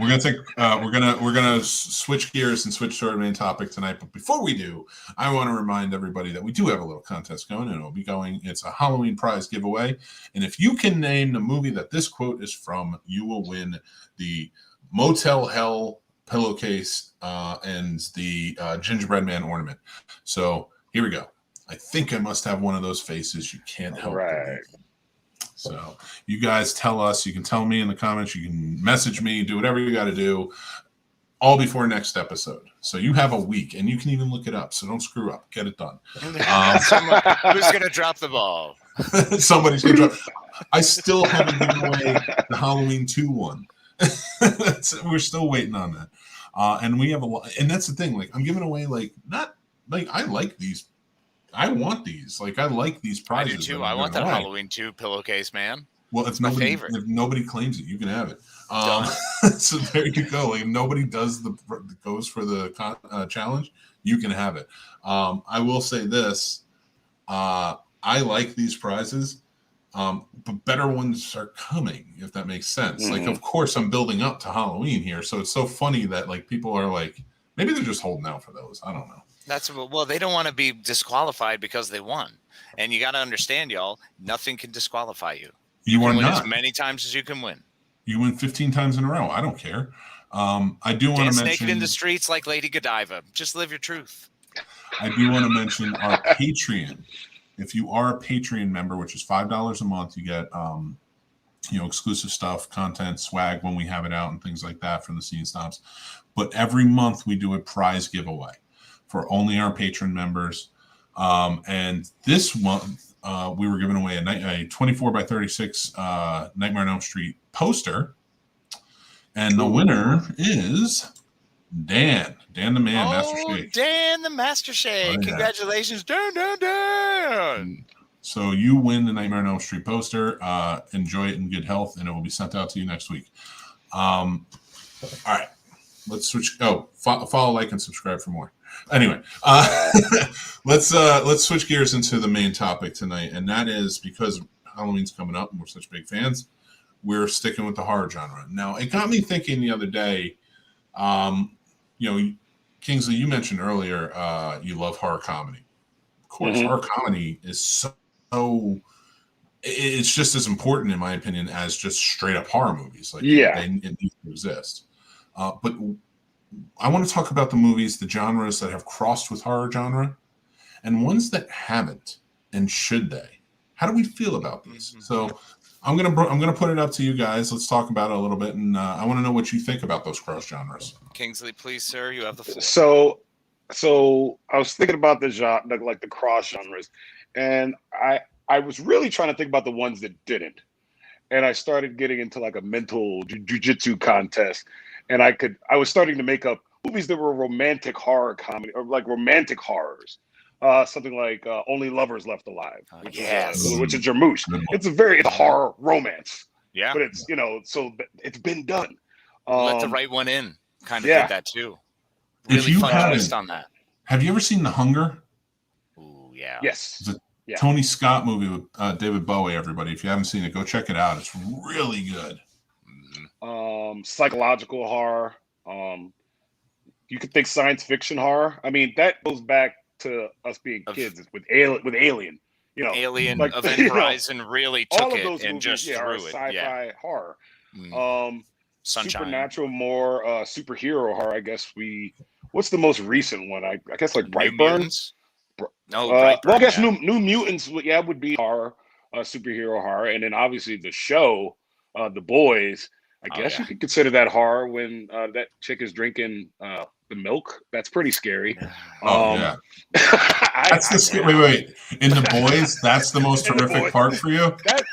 We're gonna switch gears and switch to our main topic tonight. But before we do, I want to remind everybody that we do have a little contest going, and it'll be going. It's a Halloween prize giveaway, and if you can name the movie that this quote is from, you will win the Motel Hell pillowcase and the gingerbread man ornament. So here we go. I think I must have one of those faces. You can't help it. So you guys tell us. You can tell me in the comments. You can message me. Do whatever you got to do. all before next episode. So you have a week, and you can even look it up. So don't screw up. Get it done. Who's going to drop the ball? Somebody's going to drop. I still haven't given away the Halloween 2 one. We're still waiting on that. And we have a lot. And that's the thing. Like, I'm giving away, not I like these. I want these. Like, I like these prizes. I do too. I want that Halloween 2 pillowcase, man. Well, if nobody claims it, you can have it. So there you go. Like, if nobody goes for the challenge, you can have it. I will say this: I like these prizes, but better ones are coming. If that makes sense. Like, of course, I'm building up to Halloween here, so it's so funny that like people are like, maybe they're just holding out for those. I don't know. They don't want to be disqualified because they won, and you got to understand, y'all. Nothing can disqualify you. You are can win not as many times as you can win. You win 15 times in a row. I don't care. I do want to mention naked in the streets like Lady Godiva. Just live your truth. I do want to mention our Patreon. If you are a Patreon member, which is $5 a month, you get exclusive stuff, content, swag when we have it out, and things like that from the Scene Snobs. But every month we do a prize giveaway for only our patron members. And this month, we were giving away a 24 by 36 Nightmare on Elm Street poster. And the winner is Dan the Man, Master Shake. Dan the Master Shake. Yeah. Congratulations, Dan. So you win the Nightmare on Elm Street poster. Enjoy it in good health, and it will be sent out to you next week. All right. Let's switch. Follow, like, and subscribe for more. Anyway, let's switch gears into the main topic tonight, and that is because Halloween's coming up and we're such big fans, we're sticking with the horror genre. Now, it got me thinking the other day. Kingsley, you mentioned earlier you love horror comedy. Of course, horror comedy is so. It's just as important, in my opinion, as just straight up horror movies. Like, it needs to exist. But I want to talk about the movies, the genres that have crossed with horror genre, and ones that haven't, and should they? How do we feel about these? So I'm gonna put it up to you guys. Let's talk about it a little bit, and I want to know what you think about those cross genres. Kingsley, please, sir, you have the floor. So I was thinking about the genre, like the cross genres, and I was really trying to think about the ones that didn't, and I started getting into like a mental jujitsu contest. And I was starting to make up movies that were romantic horror comedy or like romantic horrors. Something like Only Lovers Left Alive, which is Jarmusch. It's a horror romance. Yeah. But it's, so it's been done. Let the right one in. Kind of did that too. Really fun twist on that. Have you ever seen The Hunger? Ooh, yeah. Yes. It's a Tony Scott movie with David Bowie, everybody. If you haven't seen it, go check it out. It's really good. Psychological horror. You could think science fiction horror. I mean, that goes back to us being kids with Alien. Alien, like, Event Horizon really took all of it those and movies, just threw it. Sci-fi horror. Sunshine. Supernatural, more superhero horror. I guess what's the most recent one? I guess like Brightburn. Brightburn. Well, I guess New Mutants. Would be horror, superhero horror, and then obviously the show, The Boys. I guess you could consider that horror when that chick is drinking the milk. That's pretty scary. Yeah. Wait. In The Boys, that's the most horrific part for you? That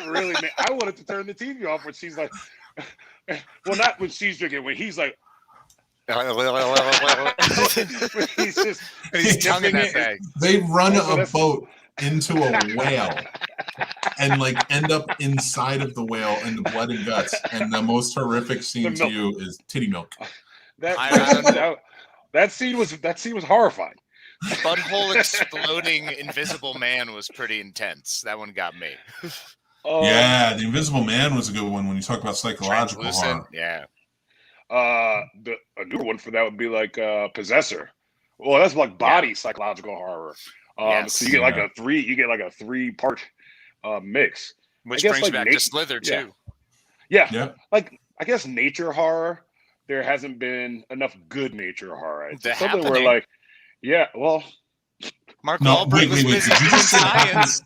really, man. I wanted to turn the TV off when she's like, well, not when she's drinking, when he's like, he's tonguing that bag. They run a boat into a whale and like end up inside of the whale in the blood and guts, and the most horrific scene to you is titty milk. That scene was horrifying. Butthole exploding Invisible Man was pretty intense. That one got me. The Invisible Man was a good one when you talk about psychological horror. Yeah. A newer one for that would be like Possessor. Well, that's like body psychological horror. So you get like a 3-part mix, which brings back to Slither too. Yeah. Like I guess nature horror. There hasn't been enough good nature horror. It's something where like, Mark Wahlberg was busy doing science.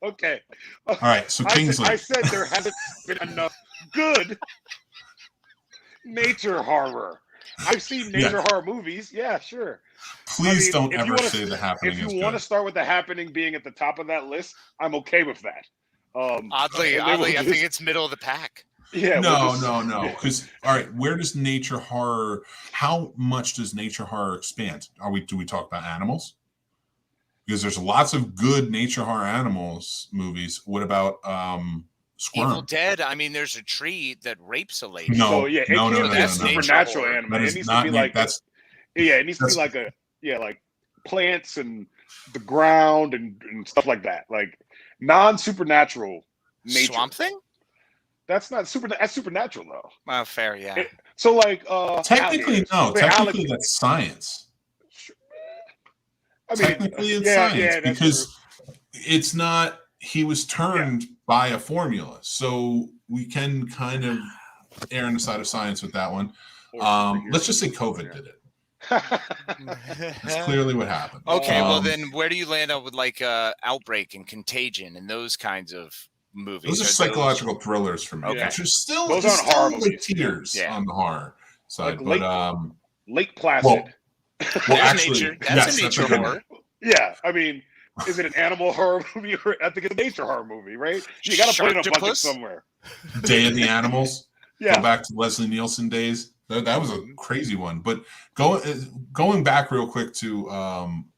Okay. All right. So Kingsley, I said there hasn't been enough good. nature horror. I've seen nature horror movies. Yeah, sure. Please don't ever say The Happening if you is want to good. start with The Happening being at the top of that list, I'm okay with that. Oddly, I think it's middle of the pack. Yeah. No. Because all right, where does nature horror? How much does nature horror expand? Do we talk about animals? Because there's lots of good nature horror animals movies. What about Squirm? Evil Dead. I mean, there's a tree that rapes a lady. No, So yeah, it no, can't no, be no, a supernatural no. animal. That It is needs not to be like it needs to be like like plants and the ground and stuff like that. Like non-supernatural nature. Swamp Thing? That's not that's supernatural though. Oh, fair, yeah. So like technically no. Technically that's science. I mean, technically it's science because true. It's not. He was turned by a formula, so we can kind of err on the side of science with that one. Let's just say COVID did it. That's clearly what happened. Okay, well then, where do you land up with like Outbreak and Contagion and those kinds of movies? Those are psychological thrillers for me. Okay, still those aren't horror movies. Tears on the horror side, like but Lake Placid. Well, actually, that's a nature horror. Yeah, I mean, is it an animal horror movie? Or I think it's a nature horror movie, right? You got to put it in a bucket somewhere. Day of the Animals. Yeah. Go back to Leslie Nielsen days. That was a crazy one. But going back real quick to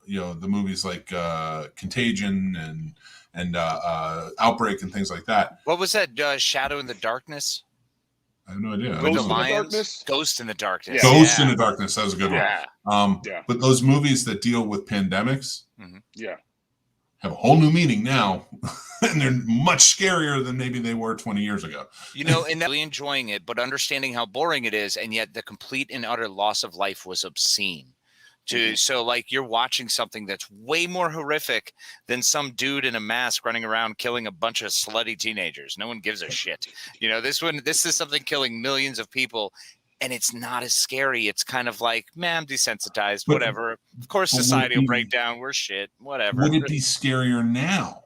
the movies like Contagion and Outbreak and things like that. What was that? Shadow in the Darkness. I have no idea. Ghost in the Darkness. Ghost in the Darkness. Yeah. Ghost in the Darkness. That was a good one. Yeah. But those movies that deal with pandemics, have a whole new meaning now, and they're much scarier than maybe they were 20 years ago. And really enjoying it, but understanding how boring it is, and yet the complete and utter loss of life was obscene. So like you're watching something that's way more horrific than some dude in a mask running around killing a bunch of slutty teenagers. No one gives a shit. This is something killing millions of people, and it's not as scary. It's kind of like, man, I'm desensitized, whatever. Of course, society will break down. We're shit, whatever. Would it be scarier now?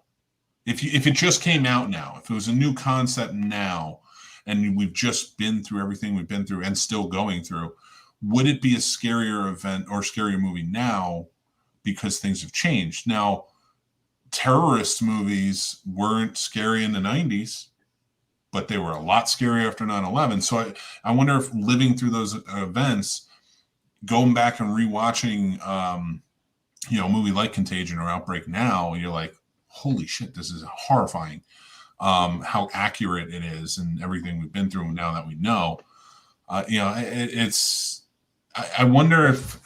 If it just came out now, if it was a new concept now, and we've just been through everything we've been through and still going through, would it be a scarier event or scarier movie now because things have changed? Now, terrorist movies weren't scary in the 90s, but they were a lot scarier after 9/11. So I wonder if living through those events, going back and rewatching, a movie like Contagion or Outbreak now, you're like, holy shit, this is horrifying. How accurate it is and everything we've been through now that we know. I wonder if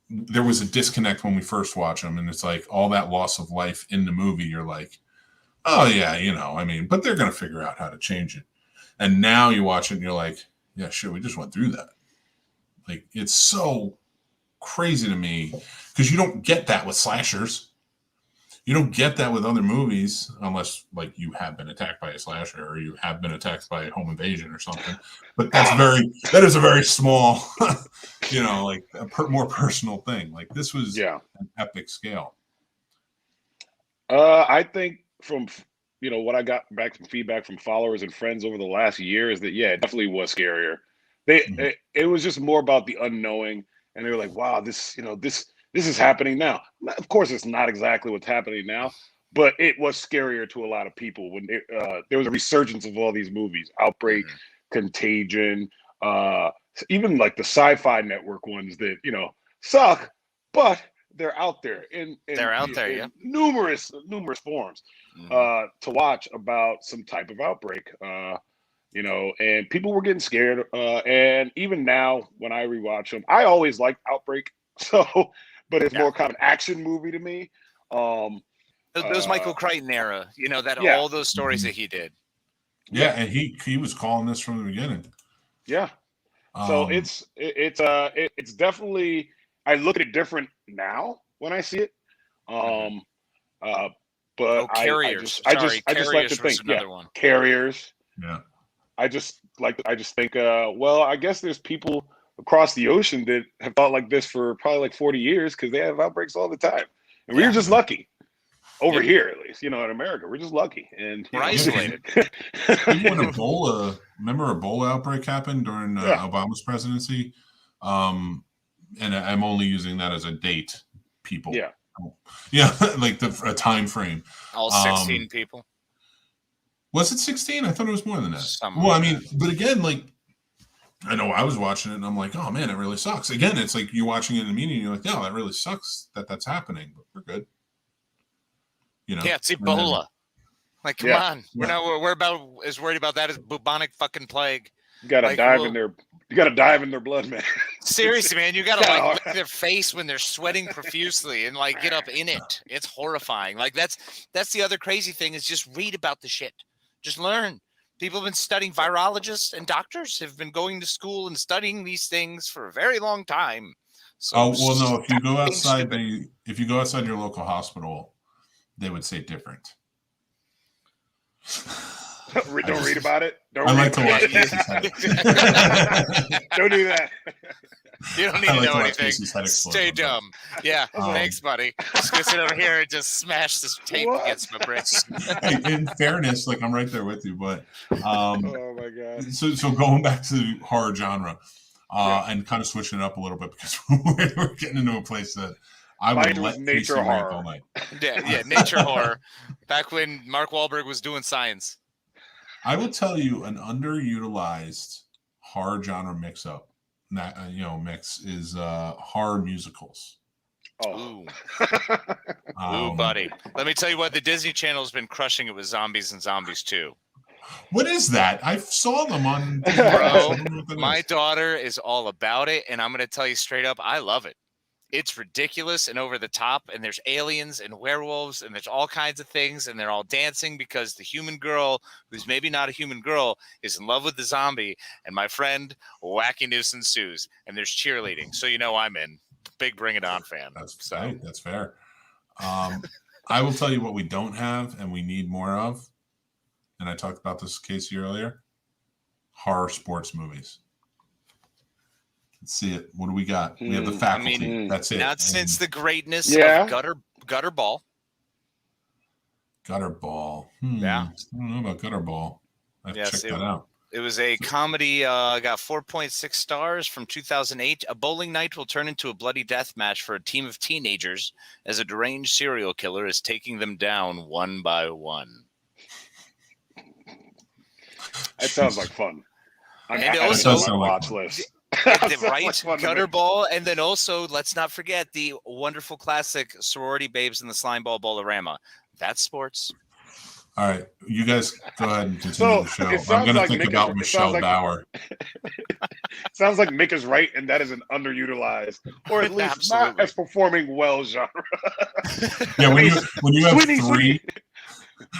there was a disconnect when we first watched them, and it's like all that loss of life in the movie. You're like, oh yeah, but they're going to figure out how to change it. And now you watch it and you're like, yeah, shit, we just went through that. Like, it's so crazy to me because you don't get that with slashers. You don't get that with other movies unless like you have been attacked by a slasher or you have been attacked by a home invasion or something. But that is a very small, like a more personal thing. Like this was an epic scale. I think from what I got back some feedback from followers and friends over the last year is that it definitely was scarier. It was just more about the unknowing, and they were like, wow, this is happening now. Of course, it's not exactly what's happening now, but it was scarier to a lot of people when there was a resurgence of all these movies, Outbreak, Contagion, even like the Sci-Fi Network ones that suck, but they're out there in numerous forms to watch about some type of outbreak. And people were getting scared. And even now, when I rewatch them, I always liked Outbreak. But it's more kind of an action movie to me. Those Michael Crichton era, all those stories that he did. Yeah, and he was calling this from the beginning. Yeah. So it's definitely, I look at it different now when I see it. But Carriers. I just like to think, Carriers. Yeah. I just think, I guess there's people across the ocean that have thought like this for probably like 40 years because they have outbreaks all the time. And we're just lucky. Over here, at least, in America, we're just lucky. And we're isolated. Even when Ebola remember Ebola outbreak happened during Obama's presidency? And I'm only using that as a date, people. Yeah. Yeah, like a time frame. All 16 people. Was it 16? I thought it was more than that. Something Well, I like mean, but again, like, I know I was watching it and I'm like, oh man, it really sucks. Again, it's like you're watching it in a meeting and you're like, yeah, that really sucks that that's happening, but we're good. You know? Yeah, it's Ebola. Like, come on. We're about as worried about that as bubonic fucking plague. You gotta dive in their. You gotta dive in their blood, man. Seriously, man, you gotta like lick their face when they're sweating profusely and like get up in it. It's horrifying. Like that's the other crazy thing is just read about the shit. Just learn. People have been studying. Virologists and doctors have been going to school and studying these things for a very long time. So, no. If you go outside, if you go outside your local hospital, they would say different. Don't read about it. I like to watch Casey's head. Don't do that. You don't need to know anything. Stay dumb. Yeah, thanks, buddy. Just gonna sit over here and just smash this tape against my brain. In fairness, like I'm right there with you, but oh my god. So going back to the horror genre, and kind of switching it up a little bit because we're getting into a place that I would let nature Casey horror all night. Yeah, nature horror. Back when Mark Wahlberg was doing science. I will tell you an underutilized horror genre mix-up. Mix is horror musicals. Oh, ooh, buddy! Let me tell you what, the Disney Channel has been crushing it with Zombies and Zombies 2. What is that? I saw them on. Bro, my daughter is all about it, and I'm going to tell you straight up, I love it. It's ridiculous and over the top, and there's aliens and werewolves, and there's all kinds of things, and they're all dancing because the human girl, who's maybe not a human girl, is in love with the zombie, and my friend, wacky news ensues, and there's cheerleading. So I'm in. Big Bring It On fan. That's right. That's fair. I will tell you what we don't have and we need more of, and I talked about this, Casey, earlier, horror sports movies. Let's see it. What do we got? We have the Faculty. That's it. Not since the greatness of Gutter Ball. Gutter Ball. Yeah. I don't know about Gutter Ball. I have to check that out. It was a comedy, got 4.6 stars from 2008. A bowling night will turn into a bloody death match for a team of teenagers as a deranged serial killer is taking them down one by one. That sounds like fun. And also, watch list. Right, Gutter Ball, and then also let's not forget the wonderful classic Sorority Babes and the Slime Ball Bolorama. That's sports. All right, you guys go ahead and continue the show. I'm going to think about Michelle Bauer. Sounds like Mick is right, and that is an underutilized, or at least not as performing well genre. Yeah, when you have three,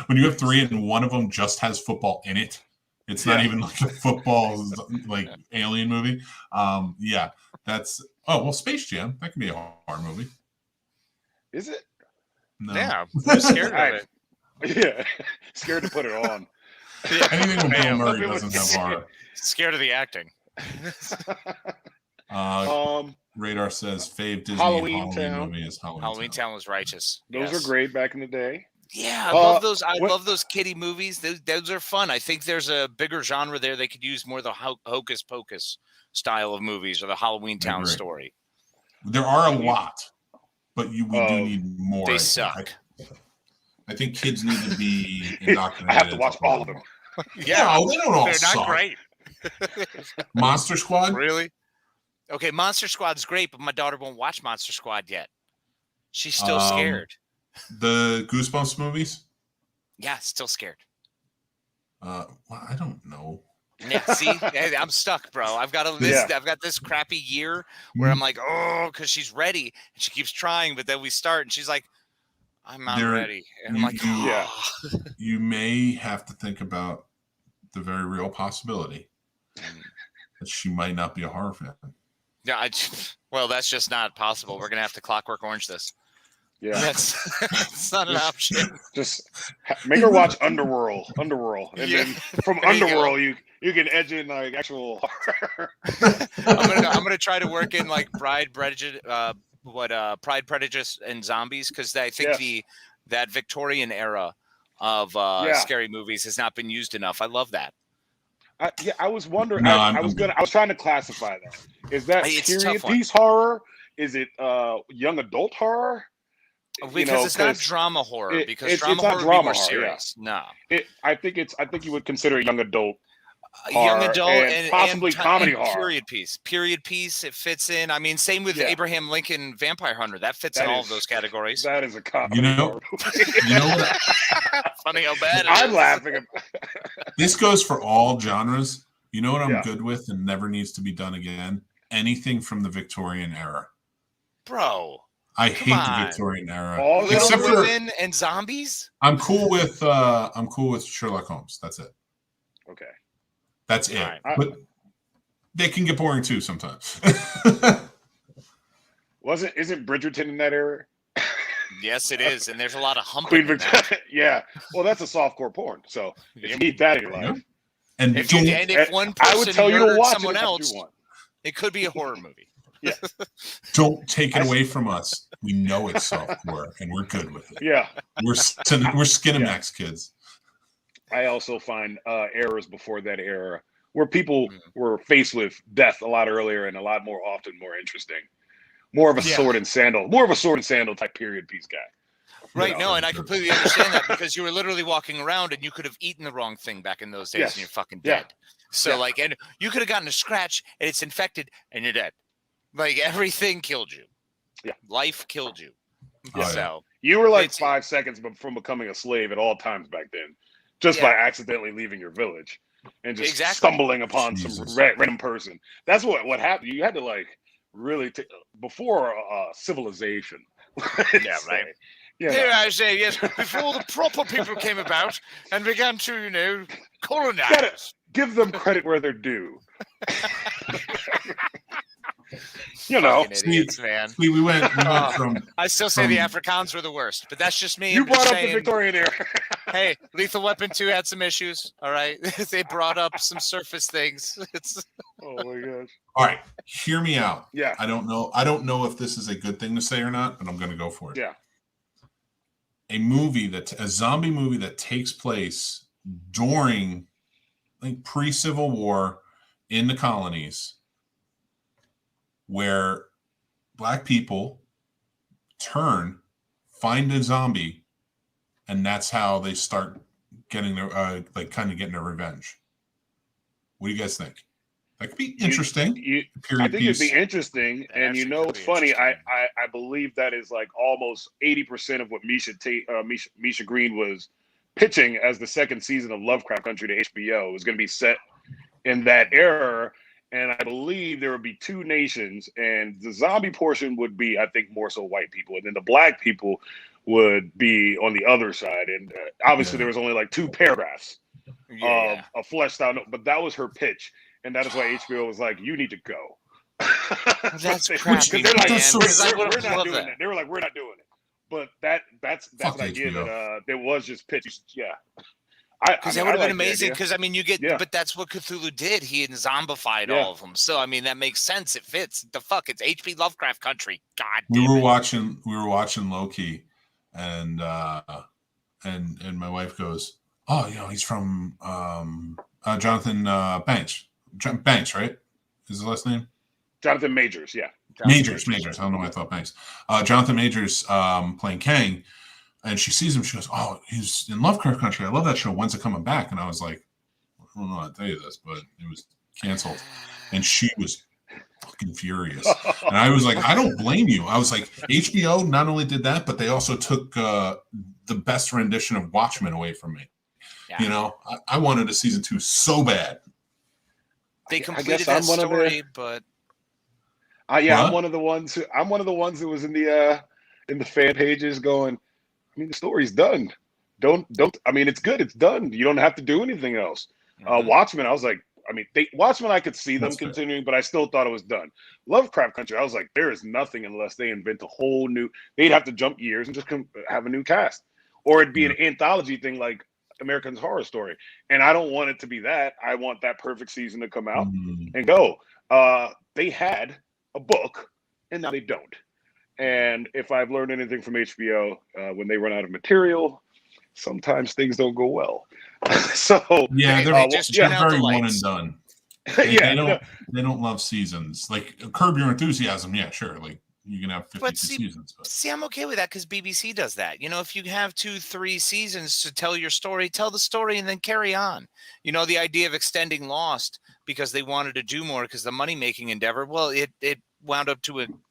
when you have three, and one of them just has football in it. It's not even like a football like alien movie. That's Space Jam. That can be a horror movie. Is it? No. Yeah, I'm scared of it. Yeah, scared to put it on. Yeah. Anything with Bill Murray doesn't have horror. Scared of the acting. Radar says fave Disney Halloween movie is Halloween Town was righteous. Those are great back in the day. Yeah, I love those. I love those kiddie movies. Those are fun. I think there's a bigger genre there. They could use more of the Hocus Pocus style of movies or the Halloween Town story. There are a lot, but we do need more. They suck. I think kids need to be indoctrinated. I have to watch all of them. Yeah, no, they don't all they're suck. not great. Monster Squad? Really? Okay, Monster Squad's great, but my daughter won't watch Monster Squad yet. She's still scared. The Goosebumps movies? Yeah, still scared. I don't know. Yeah, see, I'm stuck, bro. I've got this crappy year where I'm like, because she's ready and she keeps trying, but then we start and she's like, I'm not ready. And I'm like, You may have to think about the very real possibility that she might not be a horror fan. Yeah, well, that's just not possible. We're gonna have to Clockwork Orange this. Yeah, that's not an option. Just make her watch Underworld, and then from Underworld you can edge in like actual horror. I'm gonna try to work in like Pride, Prejudice, and Zombies, because I think that Victorian era of scary movies has not been used enough. I love that. I was wondering. No, I was trying to classify that. Is that It's a period tough one. piece horror? Is it young adult horror? Because it's not drama horror. Because it's drama not horror would be drama more horror. serious. No. I think you would consider it young adult. Young adult and possibly comedy horror. Period piece. It fits in. I mean, same with Abraham Lincoln Vampire Hunter. That fits in all of those categories. That is a comedy. You know what? Funny how bad it I'm is. laughing. This goes for all genres. You know what I'm Yeah. good with and never needs to be done again? Anything from the Victorian era. Bro. I hate on. the Victorian era. All Little Women and Zombies? I'm cool with Sherlock Holmes. That's it. Okay. That's it. Right. But they can get boring too sometimes. Isn't Bridgerton in that era? Yes, it is. And there's a lot of humping. Queen Victoria. Yeah. Well, that's a softcore porn. So if you need that in your life. And if one person I would tell you to murdered watch someone it else, if you want. it could be a horror movie. Yeah. Don't take it away from us. We know it's softcore, and we're good with it. Yeah. We're Skinemax kids. I also find eras before that era where people were faced with death a lot earlier and a lot more often more interesting. More of a sword and sandal type period piece guy. Right, no, and I completely understand that because you were literally walking around and you could have eaten the wrong thing back in those days and you're fucking dead. So and you could have gotten a scratch and it's infected and you're dead. Like everything killed you. Yeah. Life killed you. So you were like 5 seconds from becoming a slave at all times back then, just by accidentally leaving your village and just stumbling upon some random person. That's what happened. You had to like really before civilization. Yeah, right. Yeah. Here I say, yes, before the proper people came about and began to, colonize. Give them credit where they're due. Idiots, man. We went from. I still say the Afrikaans were the worst, but that's just me. You brought up the Victorian era. Hey, Lethal Weapon 2 had some issues. All right, they brought up some surface things. Oh my gosh. All right, hear me out. Yeah. I don't know if this is a good thing to say or not, but I'm going to go for it. Yeah. A zombie movie that takes place during, like, pre-Civil War in the colonies, where black people find a zombie, and that's how they start getting their getting their revenge. What do you guys think? That could be interesting. I think it'd be interesting, and it's funny. I believe that is like almost 80% of what Misha Green was pitching as the second season of Lovecraft Country to HBO was going to be set in that era. And I believe there would be two nations, and the zombie portion would be, I think, more so white people, and then the black people would be on the other side. And obviously, there was only like 2 paragraphs of fleshed out, but that was her pitch. And that is why HBO was like, "You need to go." That's crappy. They're like, we're not doing it. They were like, "We're not doing it." But that's an idea that there was just pitched. Yeah, because that would have been amazing. Because you get, but that's what Cthulhu did. He zombified all of them. So that makes sense. It fits. It's H.P. Lovecraft Country. God. We were watching Loki, and my wife goes, "Oh, he's from Jonathan Banks." Banks, right? Is the last name? Jonathan Majors, yeah. Majors. I don't know why I thought Banks. Jonathan Majors playing Kang, and she sees him. She goes, "Oh, he's in Lovecraft Country. I love that show. When's it coming back?" And I was like, "I don't know how to tell you this, but it was canceled." And she was fucking furious. And I was like, "I don't blame you." I was like, HBO not only did that, but they also took the best rendition of Watchmen away from me. Yeah. I wanted a season 2 so bad. They completed that story, but I'm one of the ones who was in the fan pages going, the story's done. Don't it's good, it's done. You don't have to do anything else. Watchmen, I was like, Watchmen I could see them continuing, but I still thought it was done. Lovecraft Country, I was like, there is nothing unless they invent a whole new, they'd have to jump years and just have a new cast. Or it'd be an anthology thing like American Horror Story, and I don't want it to be that. I want that perfect season to come out and go. They had a book, and now they don't. And if I've learned anything from HBO, when they run out of material, sometimes things don't go well. So Yeah, they're, They just they're turn out the very one and lights. done. yeah, They don't love seasons. Like Curb Your Enthusiasm, yeah, sure. Like you can have 52 seasons, but See, I'm okay with that because BBC does that. You know, if you have 2-3 seasons to tell your story, tell the story and then carry on. You know, the idea of extending Lost because they wanted to do more because the money making endeavor, well, it wound up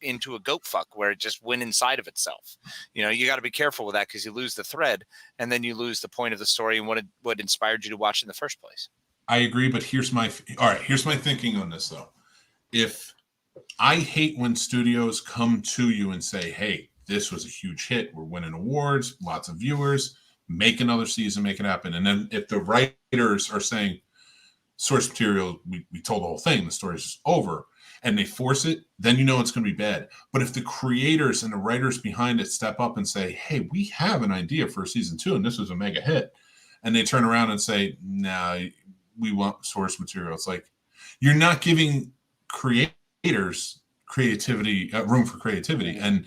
into a goat fuck where it just went inside of itself. You know, you got to be careful with that because you lose the thread and then you lose the point of the story and what inspired you to watch in the first place. I agree. But here's my thinking on this though. If I hate when studios come to you and say, hey, this was a huge hit. We're winning awards, lots of viewers, make another season, make it happen. And then if the writers are saying source material, we told the whole thing, the story's over, and they force it, then you know it's going to be bad. But if the creators and the writers behind it step up and say, hey, we have an idea for season 2, and this was a mega hit, and they turn around and say, nah, we want source material. It's like, you're not giving creators creativity, room for creativity, and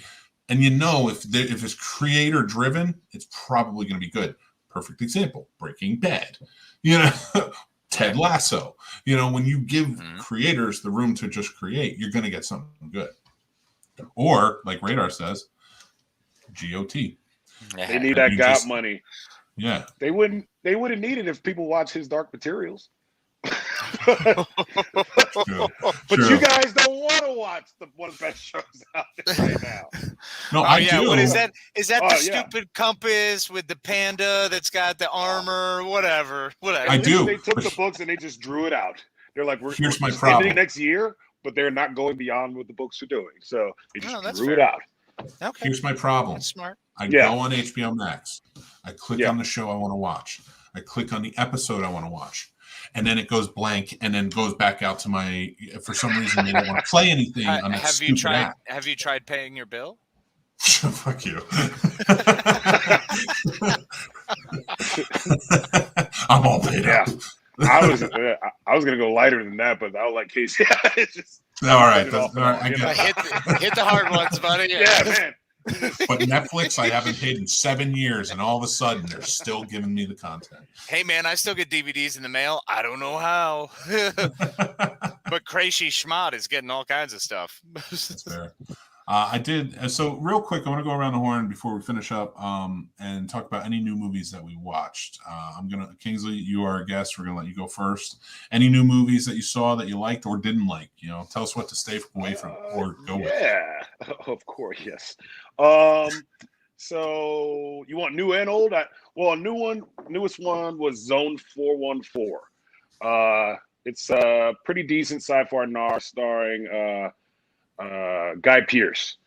you know if it's creator driven, it's probably going to be good. Perfect example: Breaking Bad. You know, Ted Lasso. You know, when you give creators the room to just create, you're going to get something good. Or like Radar says, GOT. they need that GOT money. Yeah, they wouldn't need it if people watch his Dark Materials. true. But you guys don't want to watch one of the best shows out there right now. No, I do. What is that? Is that the stupid compass with the panda that's got the armor? Whatever. I do. They took the books and they just drew it out. They're like, here's my ending problem next year, but they're not going beyond what the books are doing. So they just drew fair. it out. Okay. Here's my problem. That's smart. I go on HBO Max. I click on the show I want to watch. I click on the episode I want to watch. And then it goes blank and then goes back out to my, for some reason, they don't want to play anything on that stupid app. Have you tried paying your bill? Fuck you. I'm all paid up. I was gonna go lighter than that, but I was like, Casey, it's just all right. I hit the hard ones, buddy. Yeah, man. But Netflix, I haven't paid in 7 years, and all of a sudden, they're still giving me the content. Hey, man, I still get DVDs in the mail. I don't know how, but Crazy Schmott is getting all kinds of stuff. That's fair. I did. So real quick, I want to go around the horn before we finish up and talk about any new movies that we watched. Kingsley, you are a guest. We're going to let you go first. Any new movies that you saw that you liked or didn't like? You know, tell us what to stay away from or go with. Yeah, of course, yes. So you want new and old? Newest one was Zone 414. It's a pretty decent sci-fi noir starring Guy Pearce,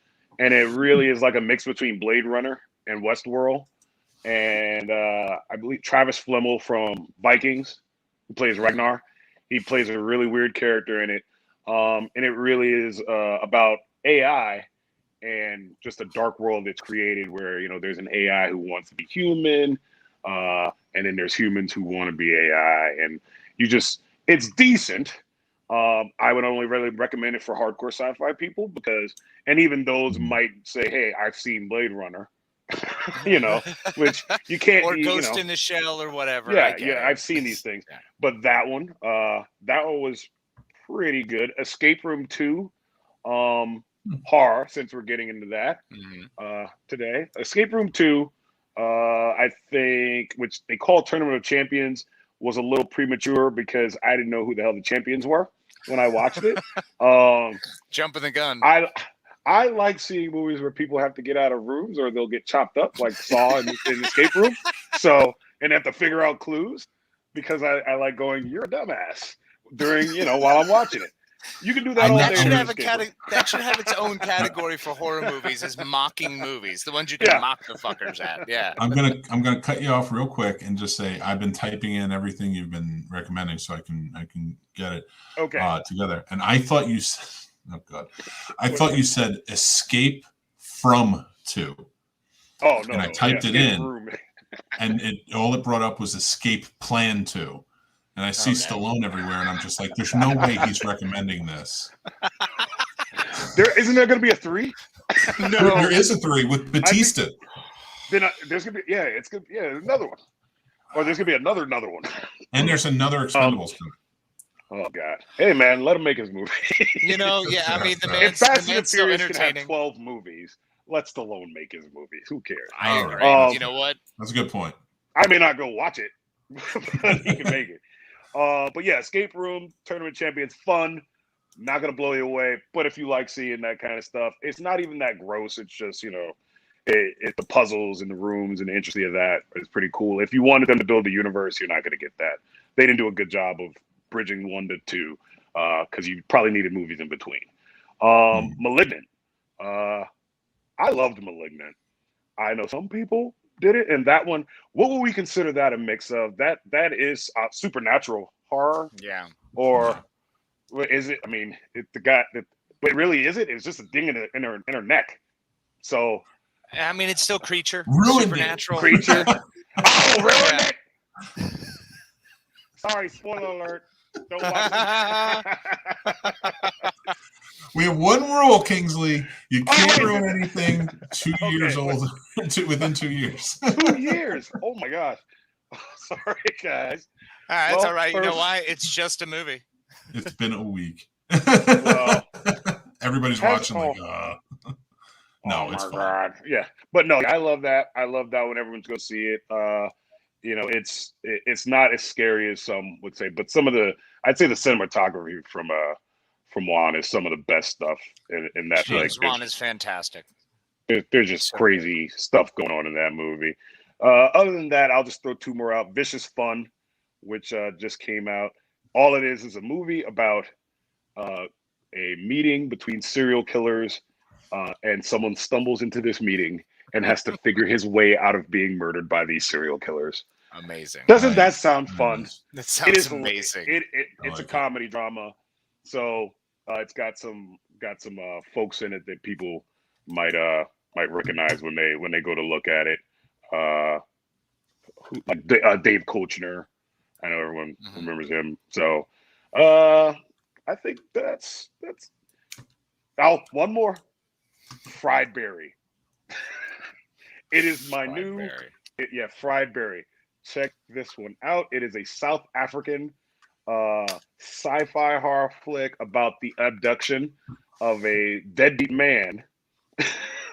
and it really is like a mix between Blade Runner and Westworld. And I believe Travis Fimmel from Vikings, who plays Ragnar, he plays a really weird character in it. And it really is about AI and just a dark world that's created where, you know, there's an AI who wants to be human, and then there's humans who want to be AI, and it's decent. I would only really recommend it for hardcore sci-fi people and even those might say, hey, I've seen Blade Runner, you know, which you can't. Or Ghost in the Shell or whatever. Yeah, I've seen these things. Yeah. But that one was pretty good. Escape Room 2, horror, since we're getting into that today. Escape Room 2, I think, which they call Tournament of Champions, was a little premature because I didn't know who the hell the champions were when I watched it. Jumping the gun. I like seeing movies where people have to get out of rooms or they'll get chopped up, like Saw in Escape Room. And have to figure out clues, because I like going, you're a dumbass, while I'm watching it. You can do that all day. That should have its own category for horror movies, as mocking movies, the ones you can mock the fuckers at. Yeah. I'm gonna cut you off real quick and just say I've been typing in everything you've been recommending so I can get it together. And I thought you said, oh god, I thought you said Escape from 2. Oh no! And I typed it in, and all it brought up was Escape Plan 2. And I see Stallone everywhere, and I'm just like, there's no way he's recommending this. Isn't there going to be a 3? No, there is a 3 with Batista. Then there's going to be, it's good. Yeah, another one. Or there's gonna be another one. And there's another Expendables coming. Oh God! Hey man, let him make his movie. Yeah. I mean, the If Fast and man's the still Furious can have entertaining. 12 movies, let Stallone make his movies. Who cares? I All agree. right. You know what? That's a good point. I may not go watch it, but he can make it. But yeah, Escape Room Tournament Champions, fun. Not gonna blow you away, but if you like seeing that kind of stuff, it's not even that gross. It's just the puzzles and the rooms and the intricacy of that is pretty cool. If you wanted them to build a universe, you're not gonna get that. They didn't do a good job of bridging 1 to 2 because you probably needed movies in between. Malignant. I loved Malignant. I know some people did it, and that one. What would we consider that a mix of? That is supernatural horror. Yeah. Or what is it? I mean, but really, is it? It's just a ding in her neck. So I mean, it's still creature. Ruined Supernatural. creature. Oh, ruined it. Sorry, spoiler alert. Don't watch it. We have one rule, Kingsley. You can't ruin anything 2 years old within 2 years. 2 years. Oh my gosh. Sorry, guys. That's all right. You know why? It's just a movie. It's been a week. Well, Everybody's watching like, no, oh it's my fun. God. Yeah. But no, I love that. I love that when everyone's going to see it. It's not as scary as some would say, but I'd say the cinematography from Juan is some of the best stuff in that. James Wan is fantastic. There's just crazy stuff going on in that movie. Other than that, I'll just throw 2 more out. Vicious Fun, which just came out. All it is a movie about a meeting between serial killers, and someone stumbles into this meeting and has to figure his way out of being murdered by these serial killers. Amazing. Doesn't that sound fun? That sounds it is amazing. It's a comedy drama, so it's got some folks in it that people might recognize when they go to look at it. Like Dave Kochner, I know everyone remembers him. So I think that's. Oh, one more. Fried Berry. It is my new. Fried Berry. Check this one out. It is a South African sci-fi horror flick about the abduction of a deadbeat man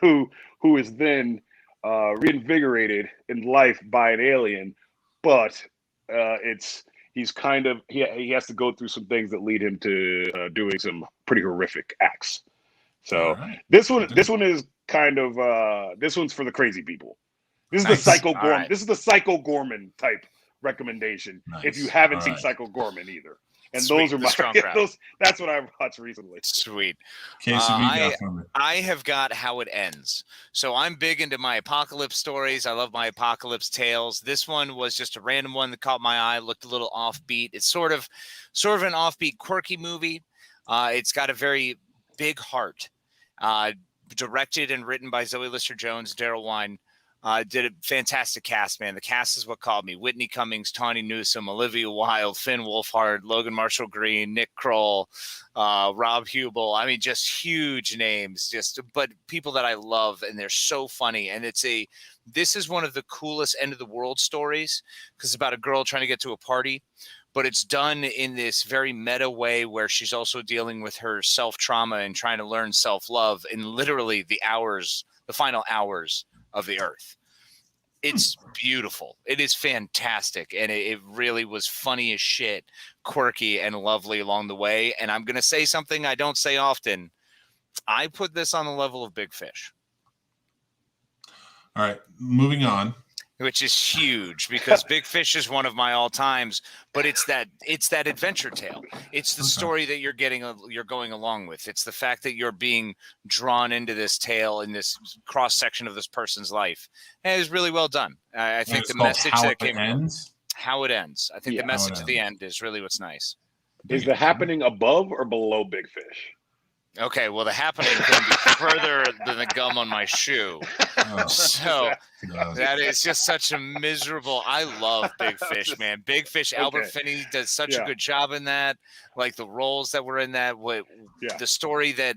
who is then reinvigorated in life by an alien, but he has to go through some things that lead him to doing some pretty horrific acts. So this one is kind of this one's for the crazy people. This is the Psycho Gorman. Right. This is the Psycho Gorman type recommendation. Nice. If you haven't seen Psycho Gorman either, and Sweet. Those are my that's what I watched recently. Sweet. I have got How It Ends. So I'm big into my apocalypse stories. I love my apocalypse tales. This one was just a random one that caught my eye. Looked a little offbeat. It's sort of an offbeat, quirky movie. It's got a very big heart. Directed and written by Zoe Lister-Jones, Daryl Wine. Did a fantastic cast, man. The cast is what called me. Whitney Cummings, Tawny Newsome, Olivia Wilde, Finn Wolfhard, Logan Marshall Green, Nick Kroll, Rob Hubel. I mean, just huge names, but people that I love, and they're so funny. And this is one of the coolest end of the world stories because it's about a girl trying to get to a party, but it's done in this very meta way where she's also dealing with her self-trauma and trying to learn self-love in literally the final hours of the earth. It's beautiful. It is fantastic. And it really was funny as shit, quirky and lovely along the way. And I'm going to say something I don't say often. I put this on the level of Big Fish. All right, moving on. Which is huge because Big Fish is one of my all times, but it's that adventure tale. It's the story that you're going along with. It's the fact that you're being drawn into this tale in this cross section of this person's life. And it was really well done. I think the message that came how it ends. I think the message at the end is really what's nice. Is the happening above or below Big Fish? Okay, well, the happening can be further than the gum on my shoe. So that is just such a miserable. I love Big Fish, man. Big Fish. Albert Finney does such a good job in that. Like the roles that were in that. The story that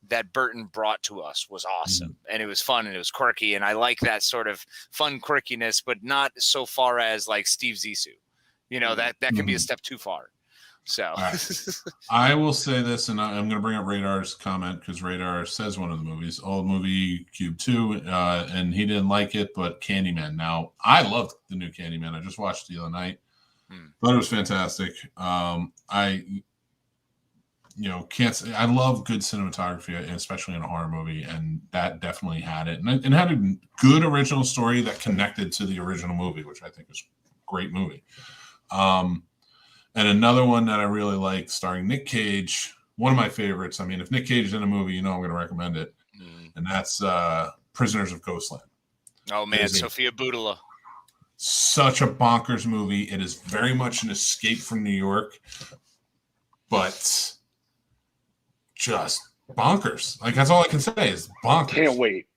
that Burton brought to us was awesome, and it was fun and it was quirky, and I like that sort of fun quirkiness, but not so far as like Steve Zissou. That can be a step too far. So right. I will say this, and I'm going to bring up Radar's comment because Radar says one of the movies, old movie Cube 2, and he didn't like it, but Candyman. Now, I loved the new Candyman. I just watched it the other night. Thought it was fantastic. Can't say I love good cinematography, especially in a horror movie, and that definitely had it. And had a good original story that connected to the original movie, which I think was a great movie. And another one that I really like, starring Nick Cage, one of my favorites. I mean, if Nick Cage is in a movie, I'm going to recommend it. And that's Prisoners of Coastline. Oh, man, Sophia Boutella. Such a bonkers movie. It is very much an escape from New York, but just bonkers. Like, that's all I can say is bonkers. Can't wait.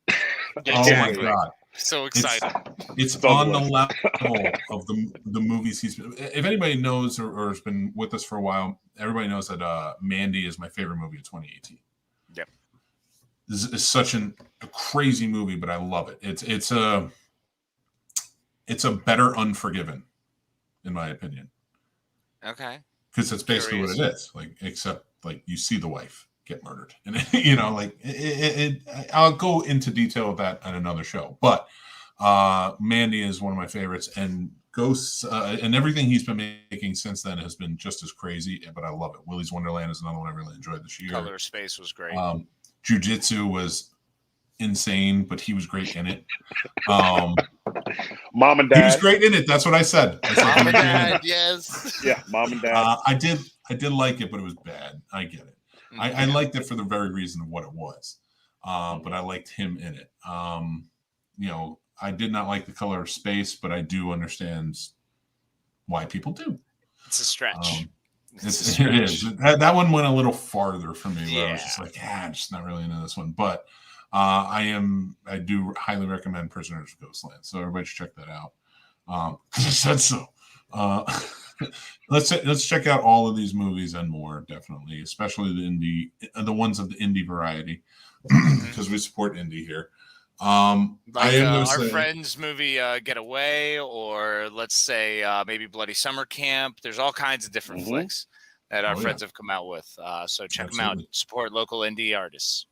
My God. So excited. It's on the level of the movies he's been. If anybody knows or has been with us for a while, everybody knows that Mandy is my favorite movie of 2018. Yep. This is such a crazy movie, but I love it. It's a better Unforgiven, in my opinion. Okay. Because that's basically what it is. Like, except like you see the wife get murdered, and I'll go into detail of that on another show. But Mandy is one of my favorites, and Ghosts and everything he's been making since then has been just as crazy. But I love it. Willy's Wonderland is another one I really enjoyed this year. Color Space was great. Jiu-Jitsu was insane, but he was great in it. Mom and Dad. He was great in it. That's what I said. Mom and Dad, yes. Yeah, Mom and Dad. I did like it, but it was bad. I get it. I liked it for the very reason of what it was. But I liked him in it. I did not like The Color of Space, but I do understand why people do. It's a stretch. It is. That one went a little farther for me. Where I was just like, I'm just not really into this one. But I do highly recommend Prisoners of Ghostland. So everybody should check that out. Because I said so. Let's check out all of these movies and more, definitely, especially the ones of the indie variety, because we support indie here. Our friend's movie Get Away, or let's say maybe Bloody Summer Camp. There's all kinds of different flicks that our friends have come out with. So check them out. Support local indie artists.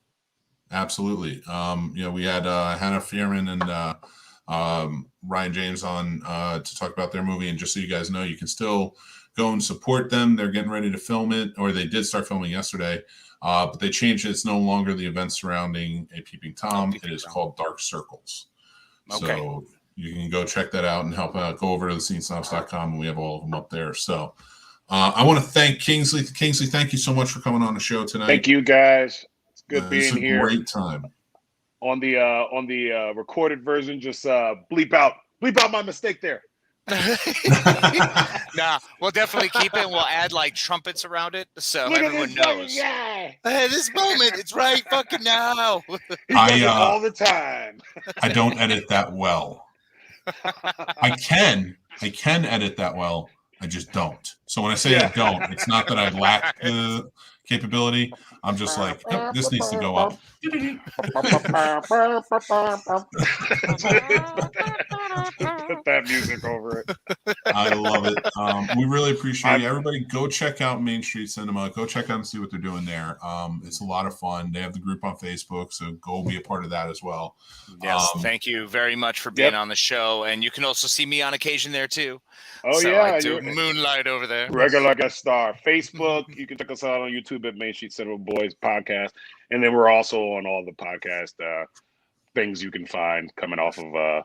Absolutely. We had Hannah Fierman and Ryan James on to talk about their movie. And just so you guys know, you can still go and support them. They're getting ready to film it, or they did start filming yesterday. But they changed it. It's no longer the event surrounding A Peeping Tom. It is called Dark Circles. Okay. So you can go check that out and help out. Go over to the scenesnobs.com, and we have all of them up there. So I want to thank Kingsley. Kingsley, thank you so much for coming on the show tonight. Thank you, guys. It's good being here. Great time. On the recorded version, just bleep out my mistake there. Nah, we'll definitely keep it. We'll add like trumpets around it so everyone knows. Yeah. Hey, this moment, it's right fucking now. All the time. I don't edit that well. I can edit that well. I just don't. So when I say I don't, it's not that I lack the capability. I'm just like, oh, this needs to go up. Put that music over it. I love it. We really appreciate it. Everybody go check out Main Street Cinema. Go check out and see what they're doing there. It's a lot of fun. They have the group on Facebook, so go be a part of that as well. Yes, thank you very much for being on the show. And you can also see me on occasion there too. Oh, so yeah. I do moonlight over there. Regular guest star. Facebook. You can check us out on YouTube at Main Street Cinema Boys Podcast. And then we're also on all the podcast things you can find coming off of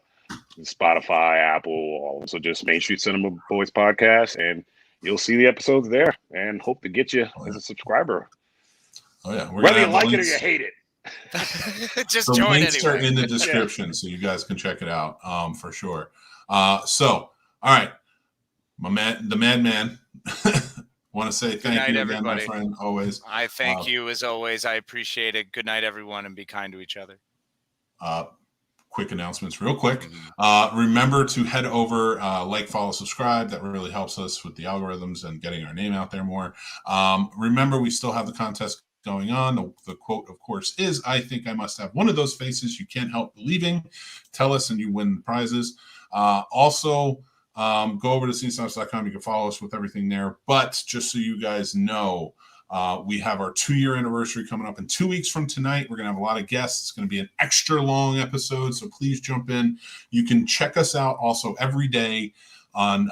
Spotify, Apple, also just Main Street Cinema Boys Podcast. And you'll see the episodes there and hope to get you as a subscriber. Oh, yeah. Whether you like it or you hate it. Just join links anyway. Are in the description, so you guys can check it out for sure. So, all right. The madman. Want to say thank you again, my friend, always. I thank you as always. I appreciate it. Good night, everyone, and be kind to each other. Quick announcements real quick. Remember to head over, like, follow, subscribe. That really helps us with the algorithms and getting our name out there more. Remember, we still have the contest going on. The quote, of course, is, I think I must have one of those faces you can't help believing. Tell us and you win prizes. Also, go over to scenesnobs.com. You can follow us with everything there. But just so you guys know, we have our 2-year anniversary coming up in 2 weeks from tonight. We're going to have a lot of guests. It's going to be an extra long episode, so please jump in. You can check us out also every day on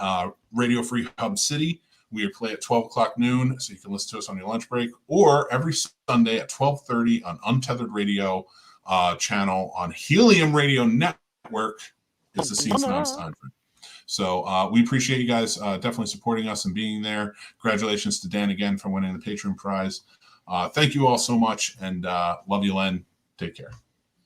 Radio Free Hub City. We play at 12 o'clock noon, so you can listen to us on your lunch break, or every Sunday at 12:30 on Untethered Radio channel on Helium Radio Network. It's the Scene Snobs time. So we appreciate you guys definitely supporting us and being there. Congratulations to Dan again for winning the Patreon prize. Thank you all so much, and love you, Len. Take care.